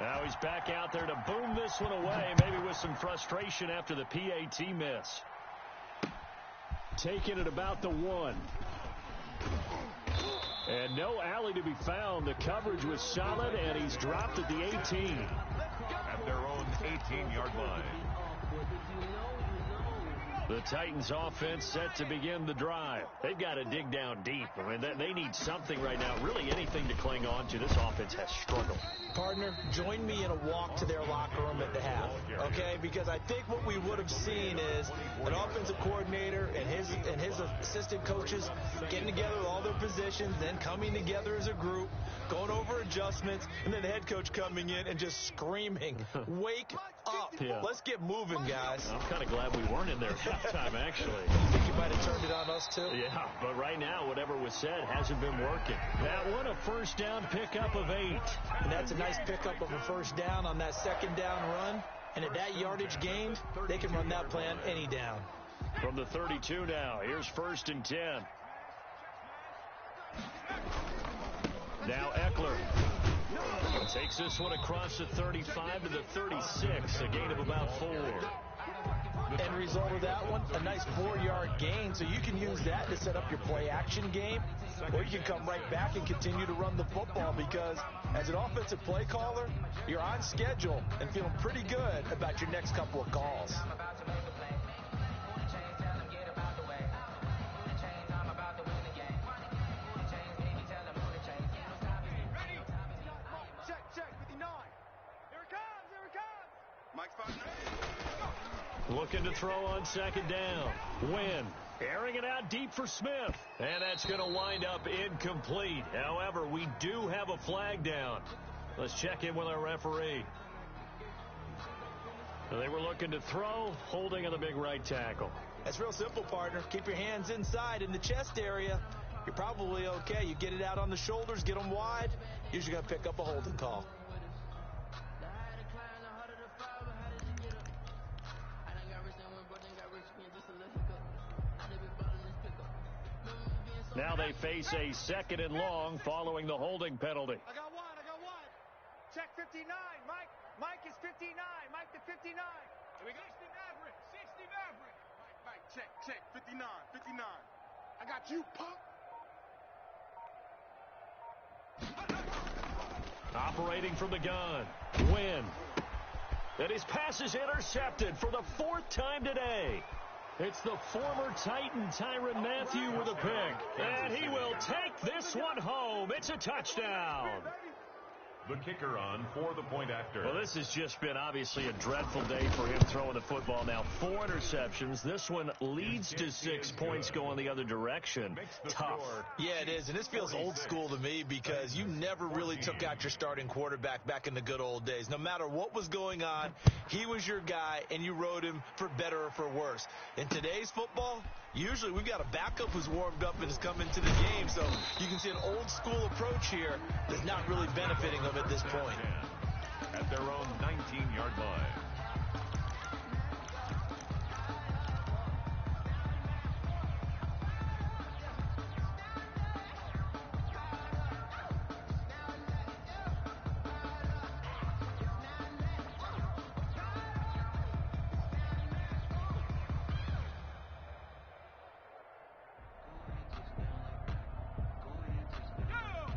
Now he's back out there to boom this one away, maybe with some frustration after the PAT miss. Taking it about the 1. And no alley to be found. The coverage was solid, and he's dropped at the 18. At their own 18-yard line. The Titans offense set to begin the drive. They've got to dig down deep. I mean, they need something right now, really anything to cling on to. This offense has struggled. Partner, join me in a walk to their locker room at the half, okay? Because I think what we would have seen is an offensive coordinator and his assistant coaches getting together with all their positions, then coming together as a group, going over adjustments, and then the head coach coming in and just screaming, "Wake up. Yeah. Let's get moving, guys." I'm kind of glad we weren't in there at halftime, actually. You think you might have turned it on us, too? Yeah, but right now, whatever was said hasn't been working. That one, a first down pickup of 8. And that's a nice pickup of a first down on that second down run. And at that yardage gained, they can run that plan any down. From the 32 now, here's 1st and 10. Now Eckler takes this one across the 35 to the 36, a gain of about 4. End result of that one, a nice 4-yard gain, so you can use that to set up your play-action game, or you can come right back and continue to run the football, because as an offensive play caller, you're on schedule and feeling pretty good about your next couple of calls. Looking to throw on second down. Wynn airing it out deep for Smith. And that's going to wind up incomplete. However, we do have a flag down. Let's check in with our referee. They were looking to throw, holding on the big right tackle. That's real simple, partner. Keep your hands inside in the chest area. You're probably okay. You get it out on the shoulders, get them wide. Usually going to pick up a holding call. Now they face a 2nd and long following the holding penalty. I got one. Check 59. Mike is 59. Mike to 59. Here we go. 60 Maverick. Mike, check. 59. I got you, punk. Operating from the gun. Wynn. And his pass is intercepted for the 4th time today. It's the former Titan Tyrann Mathieu with a pick. And he will take this one home. It's a touchdown. The kicker on for the point after. Well, this has just been obviously a dreadful day for him throwing the football. Now 4 interceptions. This one leads to 6 points going the other direction. Tough. Yeah, it is. And this feels old school to me because you never really took out your starting quarterback back in the good old days. No matter what was going on, he was your guy, and you rode him for better or for worse. In today's football, usually we've got a backup who's warmed up and has come into the game. So you can see an old school approach here that's not really benefiting them at this point. At their own 19-yard line.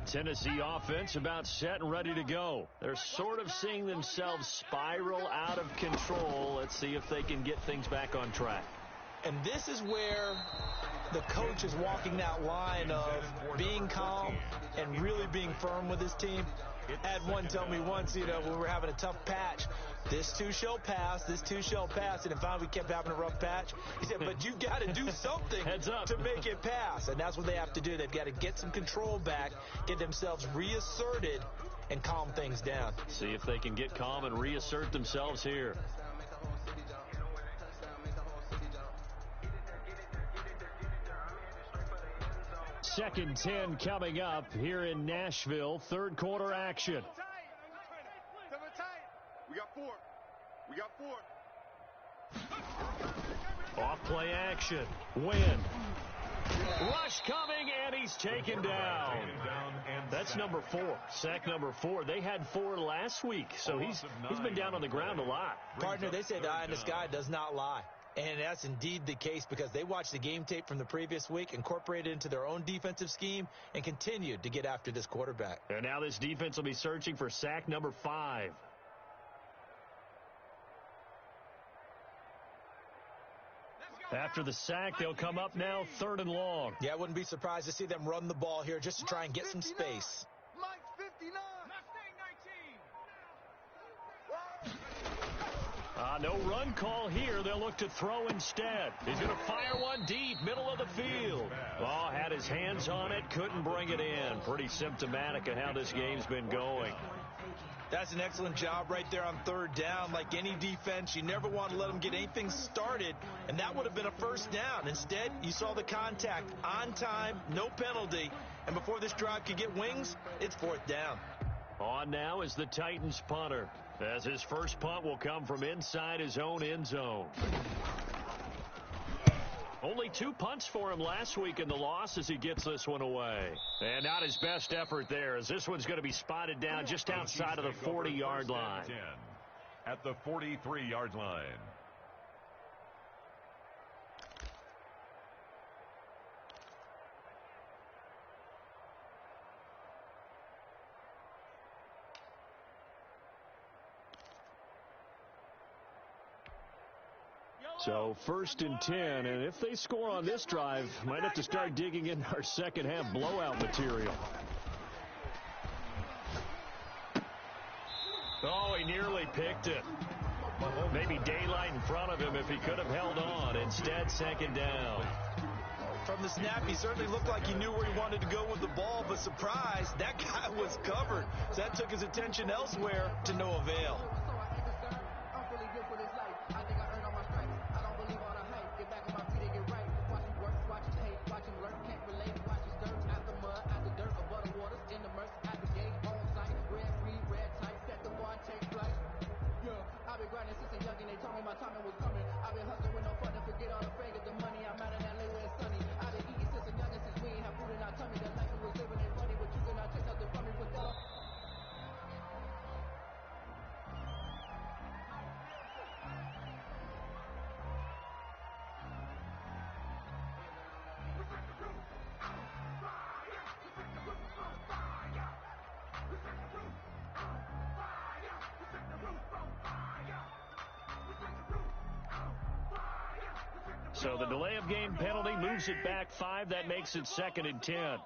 Tennessee offense about set and ready to go. They're sort of seeing themselves spiral out of control. Let's see if they can get things back on track. And this is where the coach is walking that line of being calm and really being firm with his team. I had one tell me once, when we were having a tough patch, this too shall pass, this too shall pass. And if finally we kept having a rough patch, he said, but you've got to do something to make it pass. And that's what they have to do. They've got to get some control back, get themselves reasserted, and calm things down. See if they can get calm and reassert themselves here. Second 10 coming up here in Nashville. Third quarter action. We got four. We got four. Off play action. Win. Rush coming, and he's taken down. That's number 4. Sack number 4. They had 4 last week, so he's been down on the ground a lot. Partner, they say the eye in the sky does not lie. And that's indeed the case because they watched the game tape from the previous week, incorporated it into their own defensive scheme, and continued to get after this quarterback. And now this defense will be searching for sack number 5. After the sack, they'll come up now 3rd and long. Yeah, I wouldn't be surprised to see them run the ball here just to try and get some space. Mike 59. No run call here. They'll look to throw instead. He's going to fire one deep, middle of the field. Oh, had his hands on it, couldn't bring it in. Pretty symptomatic of how this game's been going. That's an excellent job right there on 3rd down. Like any defense, you never want to let them get anything started, and that would have been a first down. Instead, you saw the contact on time, no penalty, and before this drive could get wings, it's 4th down. On now is the Titans punter, as his first punt will come from inside his own end zone. Only 2 punts for him last week in the loss as he gets this one away. And not his best effort there, as this one's going to be spotted down just outside of the 40-yard line. At the 43-yard line. So 1st and 10, and if they score on this drive, might have to start digging in our second half blowout material. Oh, he nearly picked it. Maybe daylight in front of him if he could have held on. Instead, 2nd down. From the snap, he certainly looked like he knew where he wanted to go with the ball, but surprise, that guy was covered. So that took his attention elsewhere to no avail. So the delay of game penalty moves it back 5. That makes it 2nd and 10. 57's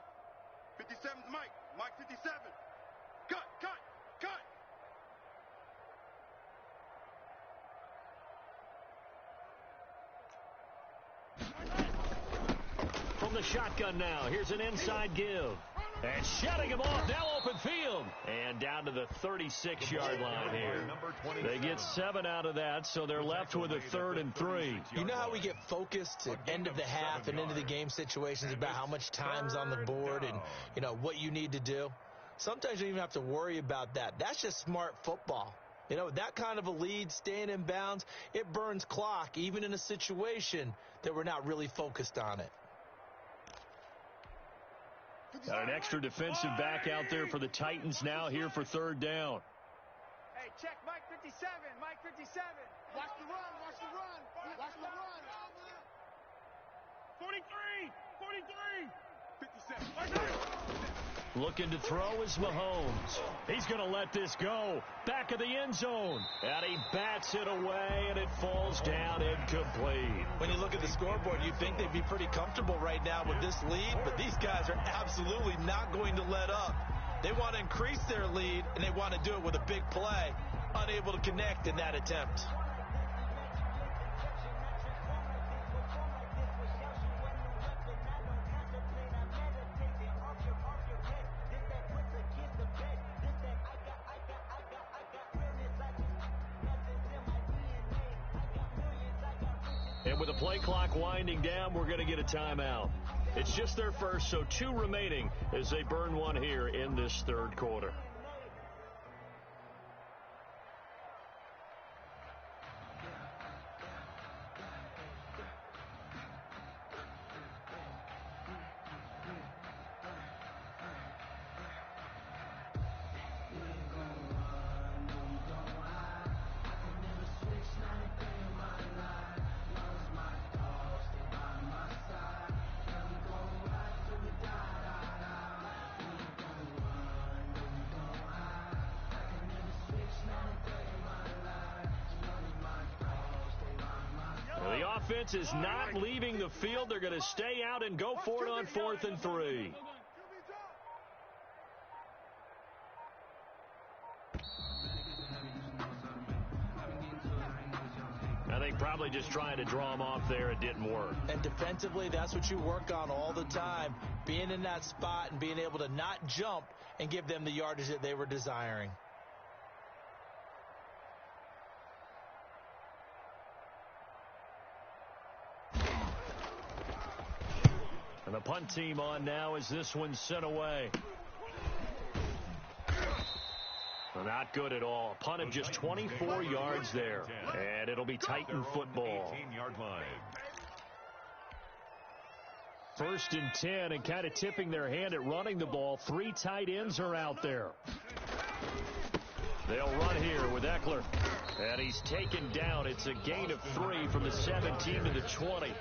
Mike. Mike 57. Cut. From the shotgun now, here's an inside give. And shutting him off, now open field. And down to the 36-yard line here. They get 7 out of that, so they're left with a 3rd and 3. You know how we get focused at end of the half and into the game situations about how much time's on the board and, what you need to do? Sometimes you don't even have to worry about that. That's just smart football. With that kind of a lead, staying in bounds, it burns clock, even in a situation that we're not really focused on it. Got an extra defensive back out there for the Titans now here for 3rd down. Hey, check Mike 57. Mike 57. Watch the run. Watch the run. Watch the run. 43. 57. Looking to throw is Mahomes. He's going to let this go. Back of the end zone. And he bats it away, and it falls down incomplete. When you look at the scoreboard, you'd think they'd be pretty comfortable right now with this lead, but these guys are absolutely not going to let up. They want to increase their lead, and they want to do it with a big play. Unable to connect in that attempt. And with the play clock winding down, we're going to get a timeout. It's just their first, so 2 remaining as they burn one here in this third quarter. The offense is not leaving the field. They're going to stay out and go for it on 4th and 3. I think probably just trying to draw them off there. It didn't work. And defensively, that's what you work on all the time. Being in that spot and being able to not jump and give them the yardage that they were desiring. And the punt team on now as this one's sent away. Well, not good at all. A punt of just 24 yards there. And it'll be Titan football. 18-yard line. 1st and 10, and kind of tipping their hand at running the ball. 3 tight ends are out there. They'll run here with Eckler. And he's taken down. It's a gain of 3 from the 17 to the 20.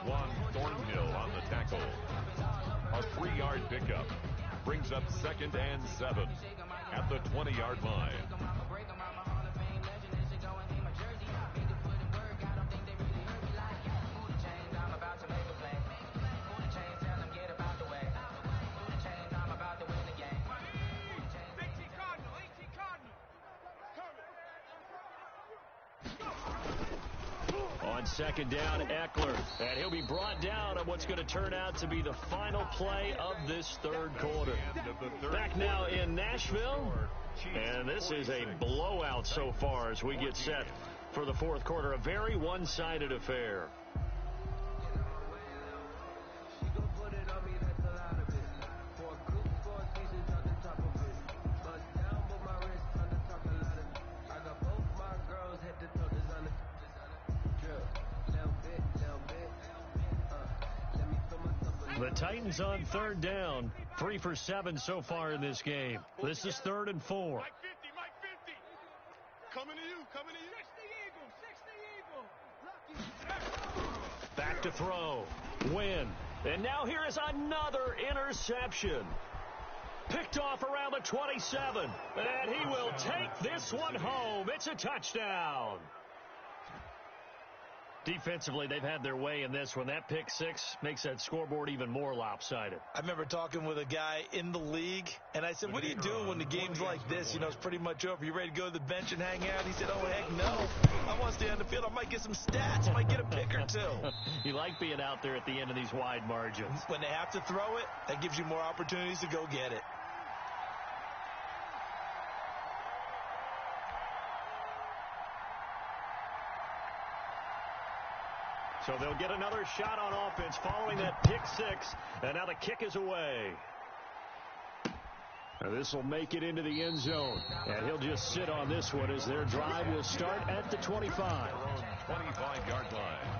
Juan Thornhill on the tackle. A 3-yard pickup brings up 2nd and 7 at the 20-yard line. On 2nd down, Eckler. And he'll be brought down on what's going to turn out to be the final play of this third quarter. Back now in Nashville. And this is a blowout so far as we get set for the fourth quarter. A very one-sided affair. The Titans on 3rd down. 3 for 7 so far in this game. This is 3rd and 4. Mike 50. Coming to you. 60 Eagle. Back to throw. Win. And now here is another interception. Picked off around the 27. And he will take this one home. It's a touchdown. Defensively, they've had their way in this one. That pick 6 makes that scoreboard even more lopsided. I remember talking with a guy in the league, and I said, what are you doing when the game's like this? You know, it's pretty much over. You ready to go to the bench and hang out? He said, oh, heck no. I want to stay on the field. I might get some stats. I might get a pick or 2. You like being out there at the end of these wide margins. When they have to throw it, that gives you more opportunities to go get it. So they'll get another shot on offense following that pick 6. And now the kick is away. This will make it into the end zone. And he'll just sit on this one as their drive will start at the 25. 25-yard line.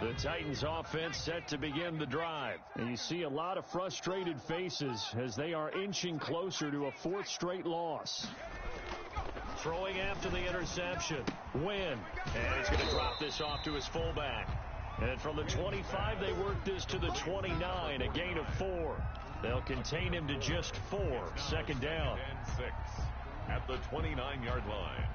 The Titans offense set to begin the drive. And you see a lot of frustrated faces as they are inching closer to a 4th straight loss. Throwing after the interception. Wynn. And he's going to drop this off to his fullback. And from the 25, they work this to the 29, a gain of 4. They'll contain him to just 4. Second down. And 6 at the 29-yard line.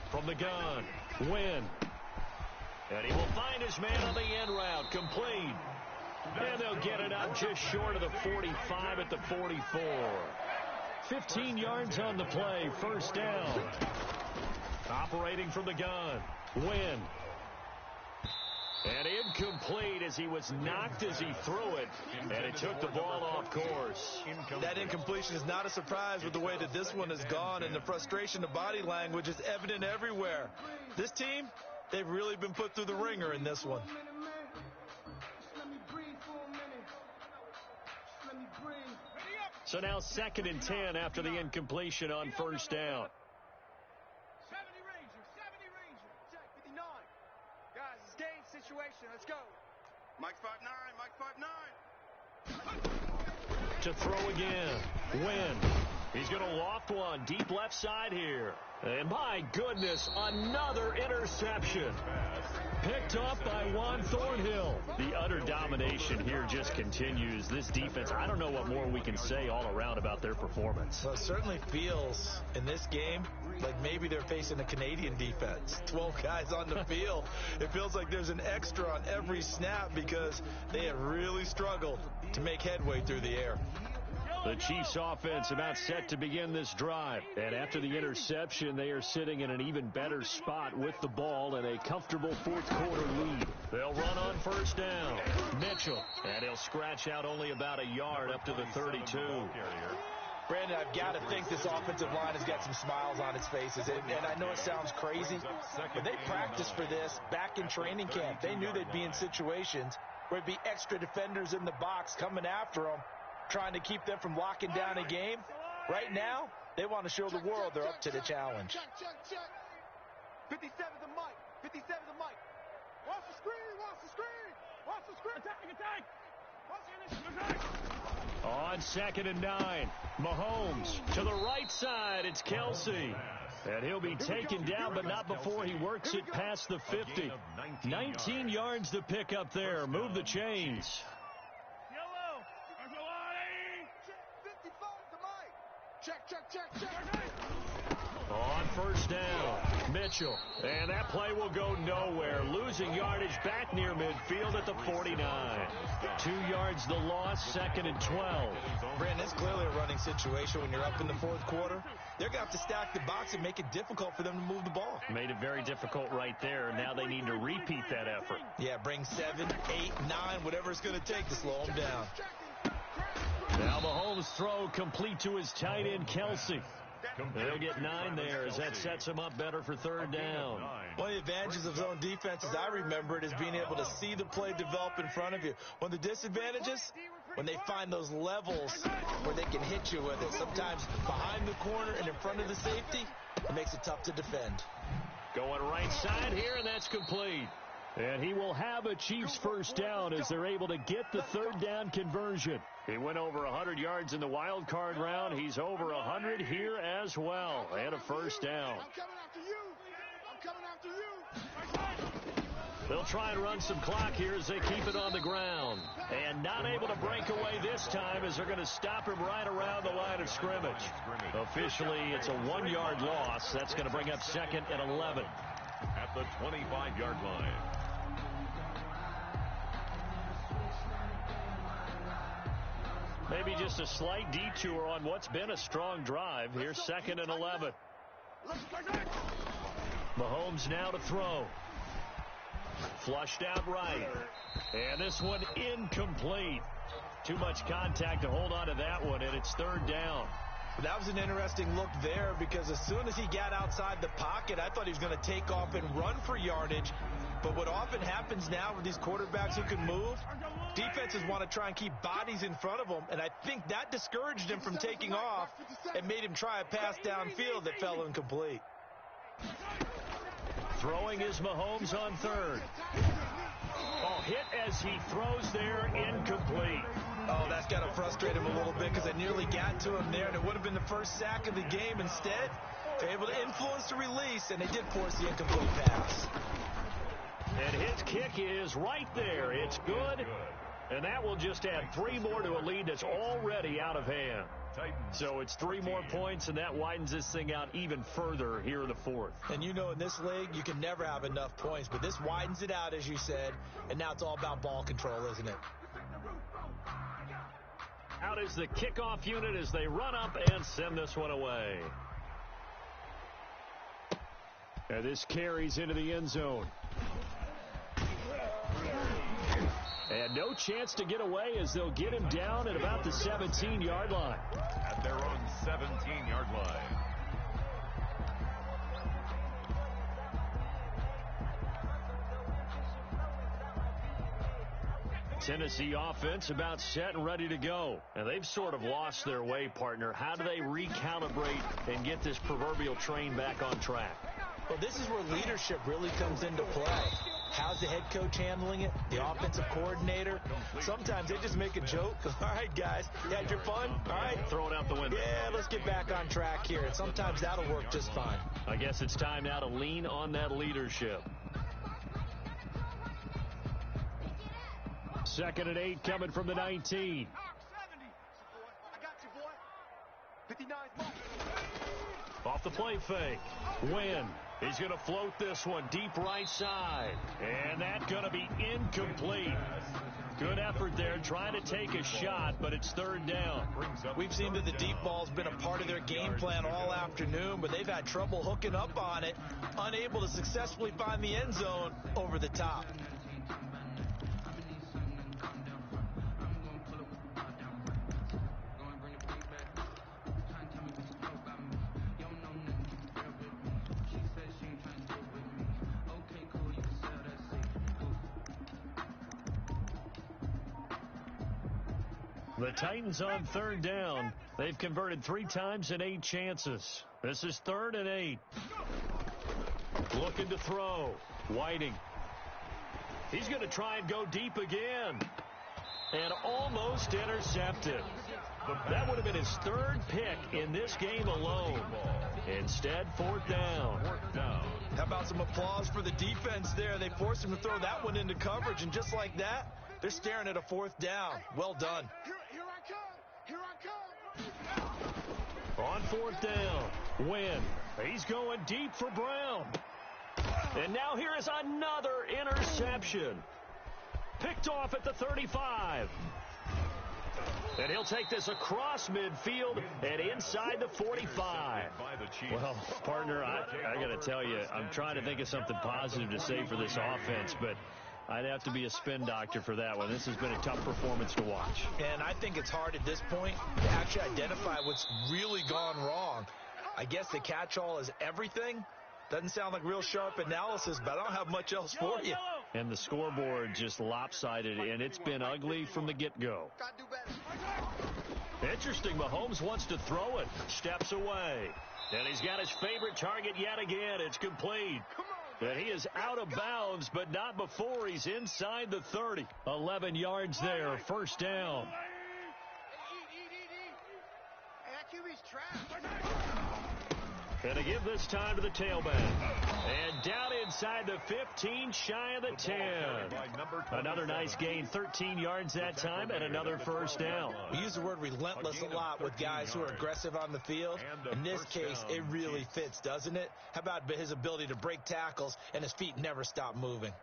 From the gun, Wynn. And he will find his man on the end route, complete. And they'll get it out just short of the 45 at the 44. 15 yards on the play, first down. Operating from the gun, Wynn. And incomplete as he was knocked as he threw it, and it took the ball off course. That incompletion is not a surprise with the way that this one has gone, and the frustration, the body language is evident everywhere. This team, they've really been put through the ringer in this one. So now 2nd and 10 after the incompletion on first down. 70 Ranger, check 59. Guys, it's game situation. Let's go. Mike 5'9", Mike 5'9". To throw again. Wynn. He's going to loft one deep left side here. And my goodness, another interception. Picked up by Juan Thornhill. The utter domination here just continues. This defense, I don't know what more we can say all around about their performance. Well, it certainly feels in this game like maybe they're facing a Canadian defense. 12 guys on the field. It feels like there's an extra on every snap because they have really struggled to make headway through the air. The Chiefs offense about set to begin this drive. And after the interception, they are sitting in an even better spot with the ball and a comfortable fourth quarter lead. They'll run on first down. Mitchell. And he'll scratch out only about a yard up to the 32. Brandon, I've got to think this offensive line has got some smiles on its faces. And I know it sounds crazy, but they practiced for this back in training camp. They knew they'd be in situations where it'd be extra defenders in the box coming after them, trying to keep them from locking down a game. Right now, they want to show the world they're up to the challenge. Check. 57 to Mike. 57 to Mike. Watch the screen. Attack. On 2nd and 9, Mahomes to the right side. It's Kelsey. And he'll be taken down, but not before he works it past the 50. 19 yards to pick up there. Move the chains. Check. On first down, Mitchell. And that play will go nowhere. Losing yardage back near midfield at the 49. 2 yards the loss, 2nd and 12. Brandon, it's clearly a running situation when you're up in the fourth quarter. They're going to have to stack the box and make it difficult for them to move the ball. Made it very difficult right there. Now they need to repeat that effort. Yeah, bring 7, 8, 9, whatever it's going to take to slow them down. Now Mahomes' throw complete to his tight end, Kelsey. They'll get 9 there as that sets him up better for third down. One of the advantages of zone defense, as I remember it, is being able to see the play develop in front of you. One of the disadvantages, when they find those levels where they can hit you with it, sometimes behind the corner and in front of the safety, it makes it tough to defend. Going right side here, and that's complete. And he will have a Chiefs first down as they're able to get the third down conversion. He went over 100 yards in the wild card round. He's over 100 here as well. And a first down. I'm coming after you. They'll try and run some clock here as they keep it on the ground. And not able to break away this time as they're going to stop him right around the line of scrimmage. Officially, it's a 1-yard loss. That's going to bring up 2nd and 11. At the 25-yard line. Maybe just a slight detour on what's been a strong drive. Here's 2nd and 11. Mahomes now to throw. Flushed out right. And this one incomplete. Too much contact to hold on to that one, and it's third down. That was an interesting look there because as soon as he got outside the pocket, I thought he was going to take off and run for yardage. But what often happens now with these quarterbacks who can move, defenses want to try and keep bodies in front of them, and I think that discouraged him from taking off and made him try a pass downfield that fell incomplete. Throwing is Mahomes on third. Oh, hit as he throws there, incomplete. Oh, that's got to frustrate him a little bit because I nearly got to him there, and it would have been the first sack of the game. Instead, they're able to influence the release, and they did force the incomplete pass. And his kick is right there. It's good, and that will just add 3 more to a lead that's already out of hand. So it's 3 more points, and that widens this thing out even further here in the fourth. And you know, in this league, you can never have enough points, but this widens it out, as you said, and now it's all about ball control, isn't it? Out is the kickoff unit as they run up and send this one away. And this carries into the end zone. And no chance to get away as they'll get him down at about the 17-yard line. At their own 17-yard line. Tennessee offense about set and ready to go. And they've sort of lost their way, partner. How do they recalibrate and get this proverbial train back on track? Well, this is where leadership really comes into play. How's the head coach handling it? The offensive coordinator? Sometimes they just make a joke. All right, guys, you had your fun? All right. Throw it out the window. Yeah, let's get back on track here. And sometimes that'll work just fine. I guess it's time now to lean on that leadership. 2nd and 8 coming from the 19. Off the play fake. Wynn. He's going to float this one deep right side. And that's going to be incomplete. Good effort there trying to take a shot, but it's 3rd down. We've seen that the deep ball's been a part of their game plan all afternoon, but they've had trouble hooking up on it, unable to successfully find the end zone over the top. The Titans on 3rd down. They've converted 3 times in 8 chances. This is 3rd and 8. Looking to throw. Whiting. He's going to try and go deep again. And almost intercepted. That would have been his 3rd pick in this game alone. Instead, 4th down. How about some applause for the defense there? They forced him to throw that one into coverage, and just like that, they're staring at a 4th down. Well done. Here I come. On 4th down, Wynn. He's going deep for Brown. And now here is another interception. Picked off at the 35. And he'll take this across midfield and inside the 45. Well, partner, I got to tell you, I'm trying to think of something positive to say for this offense, but I'd have to be a spin doctor for that one. This has been a tough performance to watch. And I think it's hard at this point to actually identify what's really gone wrong. I guess the catch-all is everything. Doesn't sound like real sharp analysis, but I don't have much else for you. And the scoreboard just lopsided, and it's been ugly from the get-go. Interesting, Mahomes wants to throw it. Steps away. And he's got his favorite target yet again. It's complete. And he is out of bounds, but not before he's inside the 30. 11 yards there, 1st down. And to give this time to the tailback. And down inside the 15, shy of the 10. Another nice gain, 13 yards that time, and another 1st down. We use the word relentless a lot with guys who are aggressive on the field. In this case, it really fits, doesn't it? How about his ability to break tackles and his feet never stop moving?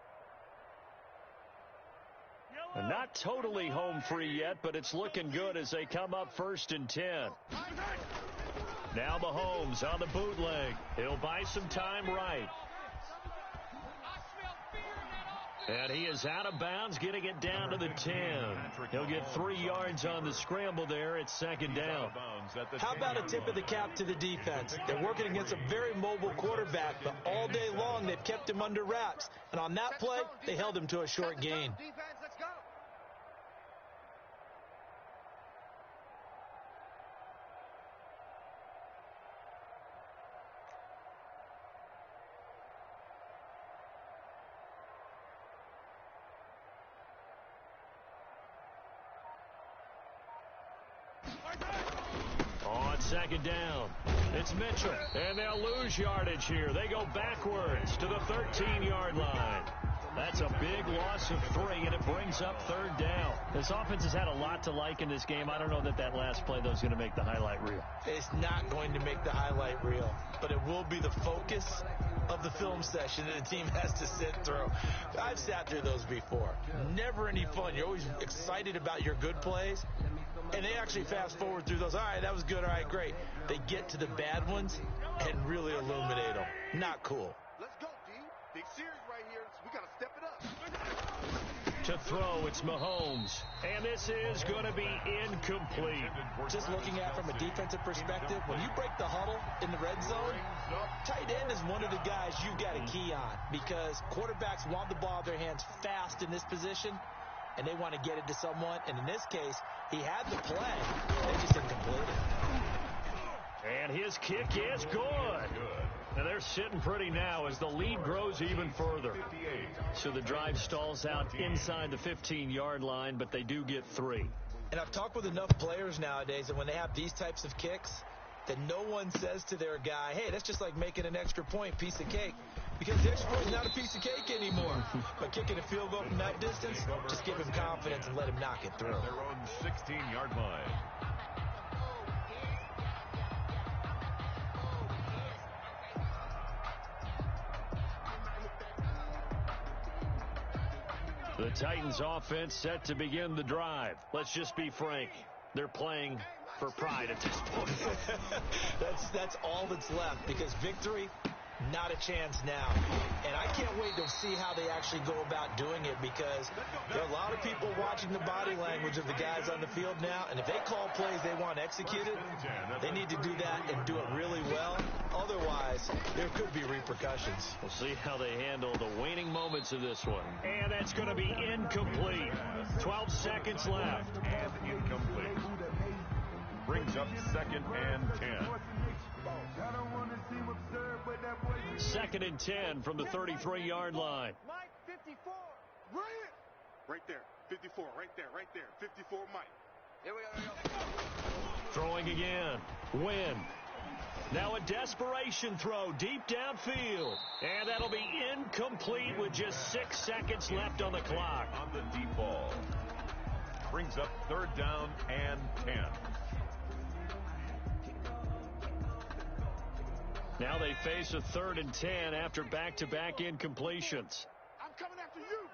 And not totally home free yet, but it's looking good as they come up 1st and 10. Now Mahomes on the bootleg. He'll buy some time right. And he is out of bounds, getting it down to the 10. He'll get 3 yards on the scramble there. It's second down. How about a tip of the cap to the defense? They're working against a very mobile quarterback, but all day long they've kept him under wraps. And on that play, they held him to a short gain. On second down, it's Mitchell, and they'll lose yardage here. They go backwards to the 13-yard line. That's a big loss of 3, and it brings up third down. This offense has had a lot to like in this game. I don't know that last play, though, is going to make the highlight reel. It's not going to make the highlight reel, but it will be the focus of the film session that the team has to sit through. I've sat through those before. Never any fun. You're always excited about your good plays, and they actually fast forward through those. All right, that was good. All right, great. They get to the bad ones and really illuminate them. Not cool. Let's go, D. Big series right here. We got to step it up. To throw, it's Mahomes. And this is going to be incomplete. Just looking at it from a defensive perspective, when you break the huddle in the red zone, tight end is one of the guys you've got to key on because quarterbacks want the ball in their hands fast in this position, and they want to get it to someone. And in this case, he had the play. They just didn't complete it. And his kick is good. And they're sitting pretty now as the lead grows even further. So the drive stalls out inside the 15-yard line, but they do get 3. And I've talked with enough players nowadays that when they have these types of kicks, that no one says to their guy, hey, that's just like making an extra point, piece of cake. Because the extra point is not a piece of cake anymore. But kicking a field goal from that distance, just give him confidence and let him knock it through. Their own 16-yard line. The Titans offense set to begin the drive. Let's just be frank. They're playing for pride at this point. That's all that's left because victory, not a chance now. And I can't wait to see how they actually go about doing it because there are a lot of people watching the body language of the guys on the field now. And if they call plays they want executed, they need to do that and do it really well. Otherwise, there could be repercussions. We'll see how they handle the waning moments of this one. And that's going to be incomplete. 12 seconds left. And incomplete. Brings up second and 10. Second and 10 from the 33-yard line. Mike, 54. Bring it. Right there. 54. Right there. 54, Mike. Here we go. Throwing again. Wynn. Now a desperation throw deep downfield. And that'll be incomplete with just 6 seconds left on the clock. On the deep ball. Brings up third down and 10. Now they face a 3rd and 10 after back-to-back incompletions. I'm coming after you.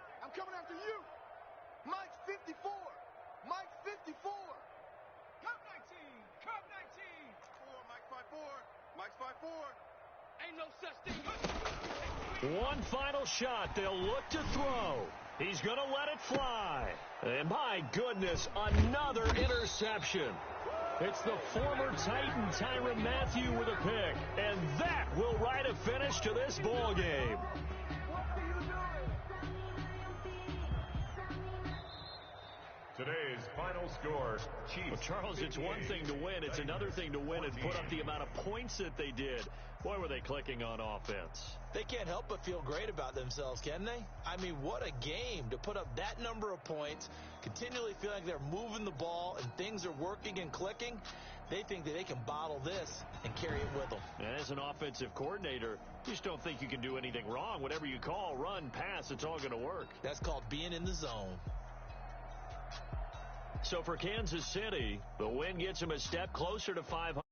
Mike's 54. Mike's 54. Come 19. 4, Mike's 5'4. Ain't no such thing. One final shot. They'll look to throw. He's going to let it fly. And my goodness, another interception. It's the former Titan Tyrann Mathieu with a pick. And that will write a finish to this ball game. Today's final score, Chiefs. Well, Charles, it's one thing to win. It's another thing to win and put up the amount of points that they did. Boy, were they clicking on offense. They can't help but feel great about themselves, can they? I mean, what a game to put up that number of points, continually feel like they're moving the ball and things are working and clicking. They think that they can bottle this and carry it with them. And as an offensive coordinator, you just don't think you can do anything wrong. Whatever you call, run, pass, it's all going to work. That's called being in the zone. So for Kansas City, the win gets them a step closer to 500.